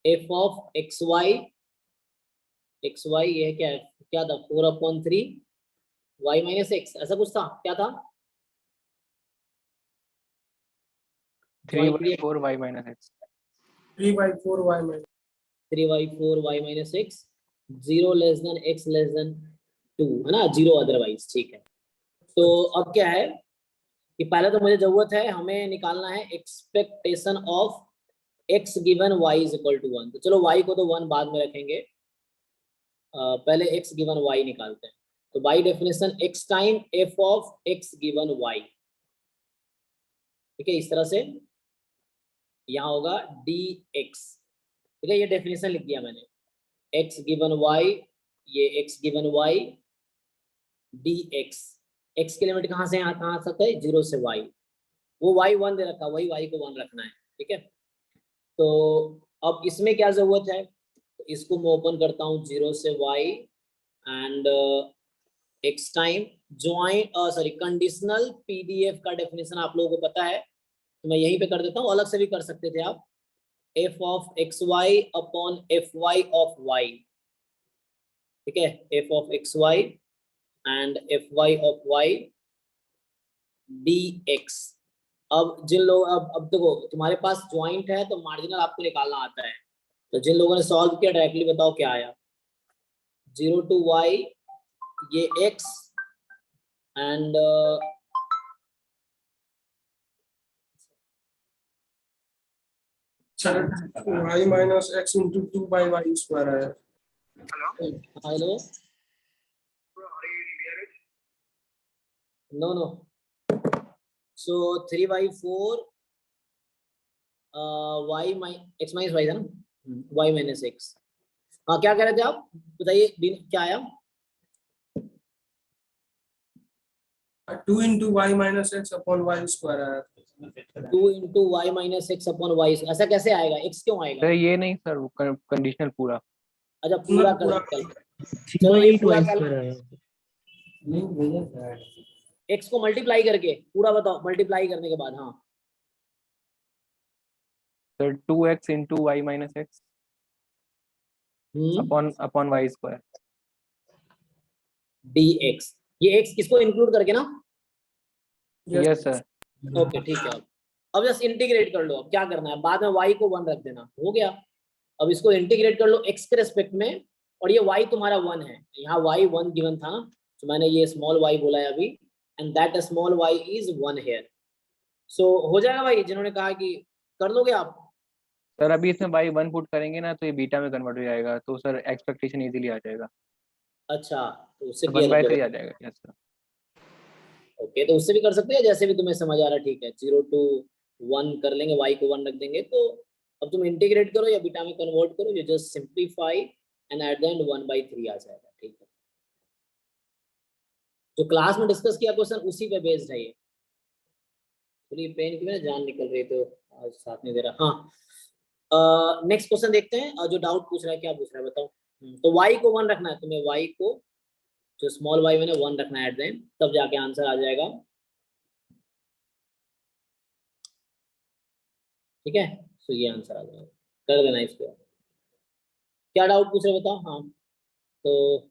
एफ ऑफ एक्स वाई, ये क्या है, क्या था 4/3 y माइनस एक्स, ऐसा कुछ था, क्या था? 3/4 y minus x. 3/4 y minus 3/4 y minus x, 0 less then x less than 2, है ना, 0 अदरवाइज। ठीक है, तो अब क्या है कि पहले तो मुझे जरूरत है, हमें निकालना है expectation of x given y is equal to 1। तो चलो y को तो 1 बाद में रखेंगे, पहले x गिवन y निकालते हैं। तो by definition x time f of x given y, ठीक है, इस तरह से यहाँ होगा dx। ठीक है, ये डेफिनेशन लिख दिया मैंने, x गिवन y, ये x given y dx। x की लिमिट कहाँ से कहाँ तक है, 0 से y, वो y 1 दे रखा, वही y को 1 रखना है। ठीक है, तो अब इसमें क्या जरूरत है, तो इसको मैं ओपन करता हूँ 0 से y and x time join, sorry conditional PDF का डेफिनेशन आप लोगों को पता है, तो मैं यहीं पे कर देता हूँ, अलग से भी कर सकते थे आप, f of x Y upon F y of y. ठीक है, f of x y and f y of y dx। अब जिन लोग, अब देखो तुम्हारे पास ज्वाइंट है तो मार्जिनल आपको निकालना आता है, तो जिन लोगों ने सॉल्व किया डायरेक्टली बताओ क्या आया, 0 to y ये x and y minus x into 2/y square है। हेलो, नो नो, सो 3/4 y x माइनस y था ना, y माइनस x। हाँ, क्या कह रहे थे आप, बताइए क्या आया? 2 into y minus x upon y square है। 2 into y minus x upon y, ऐसा कैसे आएगा, x क्यों आएगा? सर ये नहीं सर, वो कंडीशनल पूरा। अच्छा पूरा कर, चलो ये पूरा कर, x को मल्टीप्लाई करके पूरा बताओ, मल्टीप्लाई करने के बाद। हाँ sir 2x into y minus x upon y square dx, ये x किसको इंक्लूड करके ना? Yes sir. ओके ठीक है, अब जस्ट इंटीग्रेट कर लो, अब क्या करना है, बाद में y को 1 रख देना, हो गया। अब इसको इंटीग्रेट कर लो x के रेस्पेक्ट में, और ये y तुम्हारा 1 है, यहाँ y 1 गिवन था, तो मैंने ये स्मॉल y बोला है अभी, and that small y is 1 here. सो हो जाएगा भाई, जिन्होंने कहा कि कर लोगे आप? सर अभी इसमें बाई 1 पुट करेंगे ना तो ये बीटा में कन्वर्ट हो जाएगा, तो सर एक्सपेक्टेशन इजीली आ जाएगा, अच्छा, तो उससे 1/3 आ जाएगा। Yes sir. ओके, तो उससे भी कर सकते हैं, जैसे भी तुम्हें समझ आ रहा है। ठीक है, 0 to 1 कर लेंगे, y को 1 रख देंगे, तो अब तुम इंटीग्रेट करो या बीटा में कन्वर्ट करो, you just simplify and eight the and 1/3 आ जाएगा। ठीक है, जो क्लास में डिस्कस किया क्वेश्चन उसी पे बेस्ड है ये। चलिए पेन की मेरा जान निकल रही, तो आज साथ नहीं दे रहा। हाँ, नेक्स्ट क्वेश्चन देखते हैं, और जो डाउट पूछ रहा है, क्या पूछ रहा है बताओ। तो y को 1 रखना है तुम्हें, y को जो स्मॉल y मैंने 1 रखना है एट द एंड, तब जाके आंसर आ जाएगा। ठीक है, तो ये आंसर आ जाएगा, कर देना इसको। क्या डाउट पूछ रहे बताओ। हाँ, तो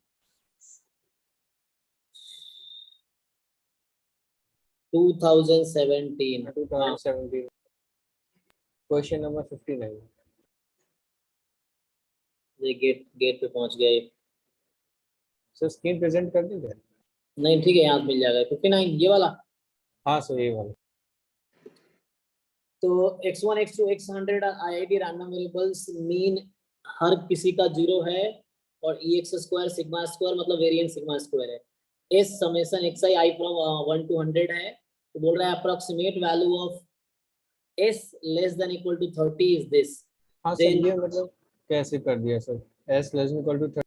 2017, हाँ 2017 क्वेश्चन नंबर 59। ये गेट पे पहुंच गया ये। सर स्क्रीन प्रेजेंट कर देंगे? नहीं ठीक है, यहाँ मिल जाएगा 59 ये वाला। हाँ सर ये वाला। तो x1 x2 x100 IID random variables mean हर किसी का 0 है और ex स्क्वायर सिग्मा स्क्वायर मतलब वेरिएंस सिग्मा स्क्वायर है। s summation xi i from 1 to 100 है, तो बोल रहा है approximate value of s less than equal to 30 is this. हाँ सर, ये मतलब कैसे कर दिया sir, s less equal to 30।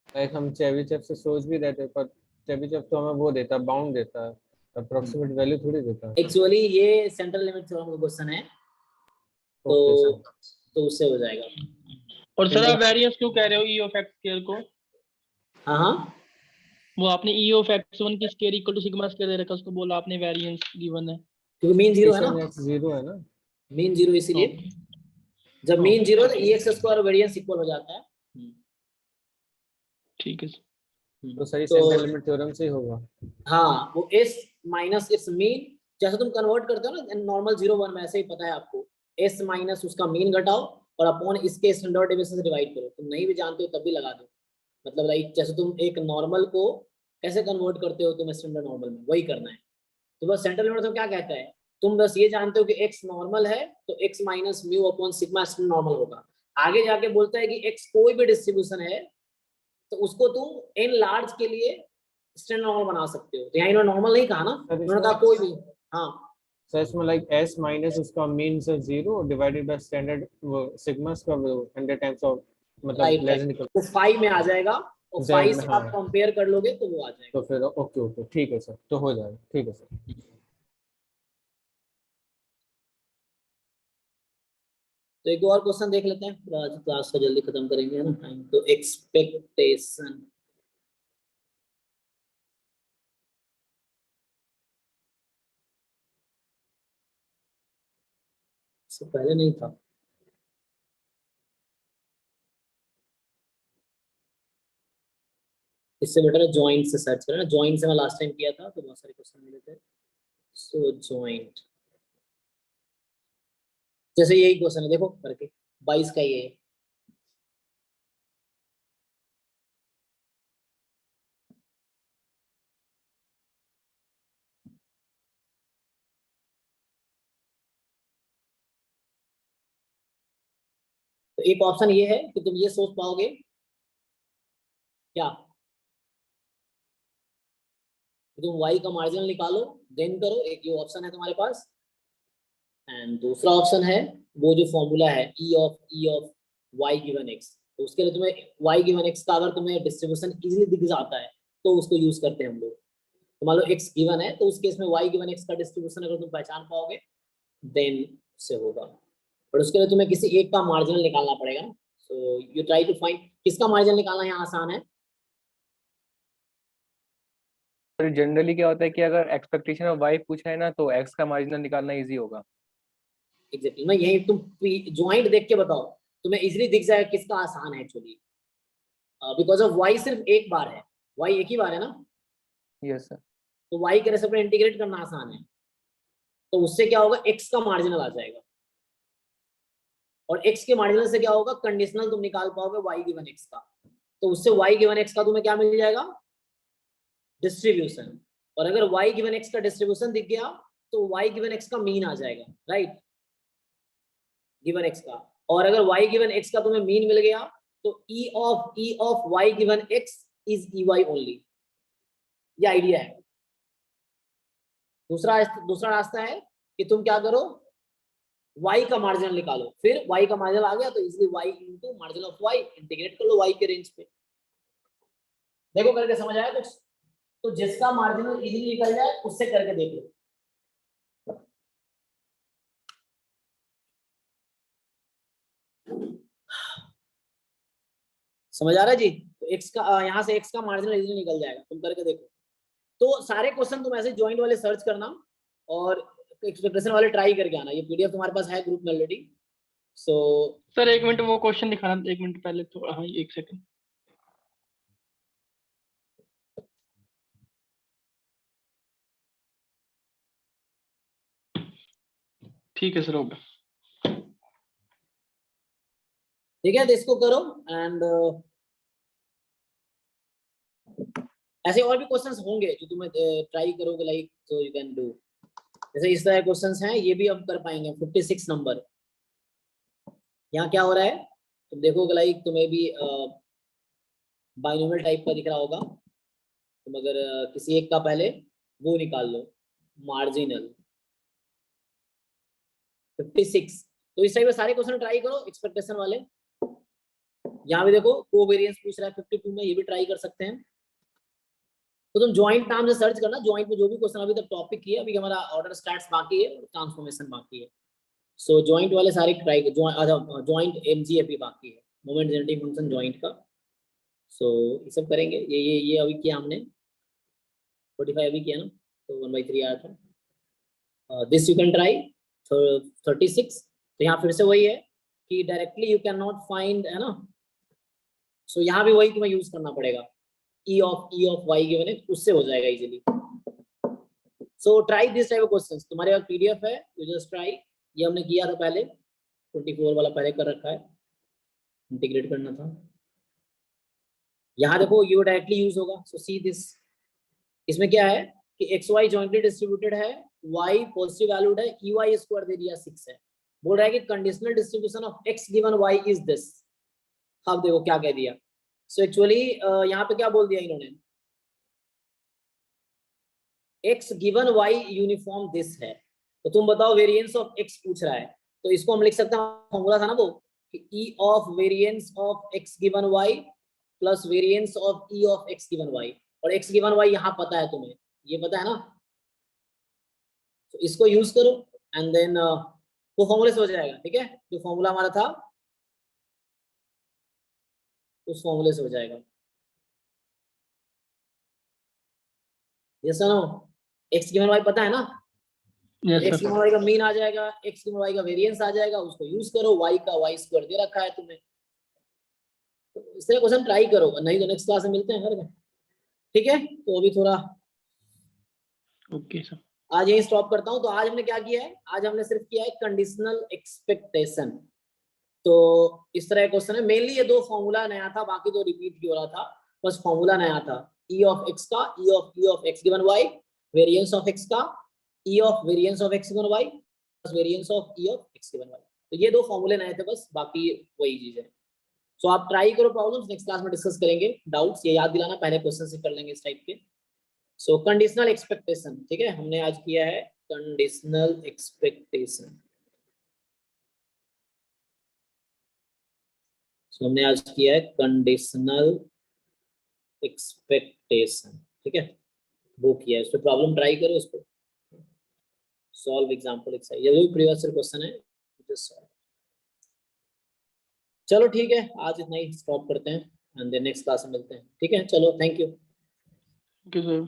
Like हम चेबीशेव से सोच भी रहे थे, पर चेबीशेव तो हमें वो देता है, बाउंड देता है, अप्रोक्सीमेट वैल्यू थोड़ी देता है। एक्चुअली ये सेंट्रल लिमिट थ्योरम का क्वेश्चन है, ओके सर। तो उससे हो जाएगा। और सर आप वेरिएंस क्यों कह रहे हो ई ऑफ एक्स स्क्वायर को? हाँ हाँ, वो आपने ई ऑफ x1 की square equal to sigma square दे रखा, उसको बोला आपने वेरिएंस गिवन है। क्योंकि मीन 0 है ना, x 0 है ना, मीन 0 इसीलिए जब मीन 0 तो ex स्क्वायर वेरिएंस इक्वल हो जाता है। ठीक है सर। तो सही सेंट्रल लिमिट थ्योरम से ही होगा। हाँ, वो s माइनस इट्स मीन, जैसे तुम कन्वर्ट करते हो ना नॉर्मल 0 1 में, ऐसे ही पता है आपको, s माइनस उसका मीन घटाओ और अपॉन इसके स्टैंडर्ड डेविएशन से डिवाइड करो। तुम नहीं भी जानते हो तब भी लगा दो, मतलब लाइक जैसे तुम एक नॉर्मल को कैसे कन्वर्ट करते हो तुम स्टैंडर्ड नॉर्मल में, वही करना है। तो बस सेंट्रल लिमिट तो क्या कहता है, तुम बस ये जानते हो कि x नॉर्मल है तो x minus mu upon sigma standard normal होगा। आगे जाके बोलता है कि x कोई भी डिस्ट्रीब्यूशन है तो उसको तुम n लार्ज के लिए स्टैंडर्ड नॉर्मल बना सकते हो। तो यहाँ इन्होंने नॉर्मल नहीं कहा ना, उन्होंने कहा कोई भी। हाँ सर इसमें लाइक s माइनस उसका मीन से 0 डिवाइडेड बाय स्टैंडर्ड वो सिग्मा का 100 टाइम्स ऑफ मतलब लेस देन इक्वल तो 5 में आ जाएगा और 5 से आप कंपेयर कर लोगे तो वो आ जाएगा। तो फिर ओके ओके ठीक है सर, तो हो जाएगा। ठीक है सर। तो एक और क्वेश्चन देख लेते हैं, फिर आज क्लास को जल्दी खत्म करेंगे, है ना टाइम। तो एक्सपेक्टेशन, इससे पहले नहीं था। इससे बेटर है ज्वाइंट से सर्च करना, ज्वाइंट से मैं लास्ट टाइम किया था तो बहुत सारे क्वेश्चन मिले थे। सो ज्वाइंट, जैसे यही क्वेश्चन है देखो करके, 22 का ये है। तो एक ऑप्शन ये है कि तुम ये सोच पाओगे क्या, तुम y का मार्जिनल निकालो देन करो, एक ये ऑप्शन है तुम्हारे पास। एंड दूसरा ऑप्शन है वो जो फॉर्मूला है e of y given x, तो उसके लिए तुम्हें y गिवन x का अगर तुम्हें डिस्ट्रीब्यूशन इजीली दिख जाता है तो उसको यूज करते हैं हम लोग। तो मान लो x गिवन है तो उस केस में y गिवन x का डिस्ट्रीब्यूशन अगर तुम पहचान पाओगे देन से होगा, पर उसके लिए तुम्हें किसी एक का मार्जिनल निकालना पड़ेगा ना। So you try to find किसका मार्जिनल निकालना यहाँ आसान है। पर जनरली क्या होता है कि अगर एक्सपेक्टेशन ऑफ y पूछा है ना तो x का मार्जिनल निकालना इजी होगा। एग्जैक्टली मैं यही, तुम ज्वाइंट देख के बताओ तुम्हें इजीली दिख जाएगा किसका आसान है एक्चुअली, बिकॉज ऑफ y सिर्फ एक बार है, y एक ही बार है ना, यस सर। तो y के रेसिप्रोकल इंटीग्रेट करना आसान है। तो उससे क्या होगा, x का मार्जिनल आ जाएगा, और x के मार्जिनल से क्या होगा, कंडीशनल तुम निकाल पाओगे y गिवन x का, तो उससे y गिवन x का तुम्हें क्या मिल जाएगा, डिस्ट्रीब्यूशन। और अगर y गिवन x का डिस्ट्रीब्यूशन दिख गया तो y गिवन x का मीन आ जाएगा, राइट, गिवन x का। और अगर y गिवन x का तुम्हें मीन मिल गया तो e of y given x is ey only, ये आइडिया है। दूसरा रास्ता है कि तुम क्या करो, y का मार्जिनल निकालो, फिर y का मार्जिनल आ गया तो easily y into marginal of y integrate कर लो y के रेंज पे। देखो करके समझ आया कुछ, तो जिसका मार्जिनल इजीली निकल जाए उससे करके देख लो। समझ आ रहा है जी, तो x का यहाँ से x का मार्जिनल इजीली निकल जाएगा, तुम करके देखो। तो सारे क्वेश्चन तुम ऐसे ज्वाइंट वाले सर्च करना और एक्सपेक्टेशन वाले ट्राई करके आना। ये पीडीएफ तुम्हारे पास है ग्रुप में ऑलरेडी। सो सर एक मिनट वो क्वेश्चन दिखाना, एक मिनट पहले तो, हाँ एक सेकंड। ठीक है सर, हो गया। ठीक है, तो इसको करो एंड ऐसे और भी क्वेश्चंस होंगे जो तुम्हें ट्राई करोगे, like so you can do. जैसे इस तरह क्वेश्चंस हैं, ये भी हम कर पाएंगे। 56 नंबर यहाँ क्या हो रहा है, तुम देखोगे लाइक तुम्हें भी बाइनोमियल टाइप का दिख रहा होगा। तुम अगर किसी एक का पहले वो निकाल लो, मार्जिनल 56। तो इस टाइप के सारे क्वेश्चन ट्राई करो एक्सपेक्टेशन वाले। यहाँ भी देखो कोवेरिएंस पूछ रहा है 52 में, ये भी ट्राई कर सकते हैं। तो तुम ज्वाइंट नाम से सर्च करना, ज्वाइंट में जो भी क्वेश्चन अभी तक टॉपिक किया, अभी हमारा ऑर्डर स्टार्ट्स बाकी है और ट्रांसफॉर्मेशन बाकी है। सो ज्वाइंट वाले सारे ट्राई, ज्वाइंट एमजीएफई बाकी है, मोमेंट जेनरेटिंग फंक्शन ज्वाइंट का। सो ये सब करेंगे। ये अभी किया हमने 45 अभी किया ना, तो 1/3 आया था। This you can try 36। तो यहाँ फिर से वही है कि directly you can not find, है ना। सो यहाँ भी वही तुम्हें यूज करना पड़ेगा, e of y गिवन है, उससे हो जाएगा easily. So try this type of questions. तुम्हारे पास पीडीएफ है, यू जस्ट ट्राई। ये हमने किया था पहले, 24 वाला पहले कर रखा है, इंटीग्रेट करना था। यहाँ देखो ये डायरेक्टली यूज होगा। सो सी दिस, इसमें क्या है कि एक्स वाई जॉइंटली डिस्ट्रीब्यूटेड है, वाई पॉजिटिव वैल्यूड है, ई वाई स्क्वायर दे दिया 6 है। बोल रहा है कि conditional distribution of x given y is this. अब देखो क्या कह दिया। सो एक्चुअली यहाँ पे क्या बोल दिया इन्होंने, x given y uniform this है। तो तुम बताओ वेरिएंस ऑफ एक्स पूछ रहा है, तो इसको हम लिख सकते हैं, फॉर्मूला था ना वो, कि E of variance of x given Y plus variance of E of x given y. और एक्स गिवन वाई यहाँ पता है तुम्हें, ये पता है ना। तो इसको यूज करो एंड देन वो फॉर्मूले से हो जाएगा। ठीक है, जो फॉर्मूला हमारा था उस फॉर्मूले से हो जाएगा। Yes no, x given y पता है ना। एक्स गिवन वाई का मीन आ जाएगा, एक्स गिवन वाई का वेरिएंस आ जाएगा, उसको यूज करो। वाई का वाई स्क्वायर दे रखा है तुम्हें, तो इस तरह क्वेश्चन ट्राई करो, नहीं तो नेक्स्ट क्लास में मिलते हैं। ठीक है, तो अभी थोड़ा ओके सर, आज यही स्टॉप करता हूं। तो आज हमने क्या किया है, आज हमने सिर्फ किया है कंडीशनल एक्सपेक्टेशन। तो इस तरह क्वेश्चन है, मेनली ये दो फॉर्मूला नया था, बाकी तो रिपीट ही हो रहा था, बस फॉर्मूला नया था। ई ऑफ एक्स का E of x given y, variance of x का E of variance of x given Y plus variance of E of x given Y. तो ये दो फॉर्मूले नए थे, बस बाकी वही चीज है। सो आप ट्राई करो प्रॉब्लम्स, नेक्स्ट क्लास में डिस्कस करेंगे। डाउट्स ये याद दिलाना, पहले क्वेश्चन से कर लेंगे इस टाइप के। सो कंडीशनल एक्सपेक्टेशन, ठीक है, हमने आज किया है कंडीशनल एक्सपेक्टेशन। सो हमने आज किया है कंडीशनल एक्सपेक्टेशन। ठीक है, वो किया है, उस पर प्रॉब्लम ट्राई करो, उसको सॉल्व एग्जांपल एक्सरसाइज, ये भी प्रीवियस ईयर क्वेश्चन है, जस्ट सॉल्व। चलो ठीक है, आज इतना ही स्टॉप करते हैं एंड देन नेक्स्ट क्लास में मिलते हैं। ठीक है, चलो, थैंक यू। Okay sir.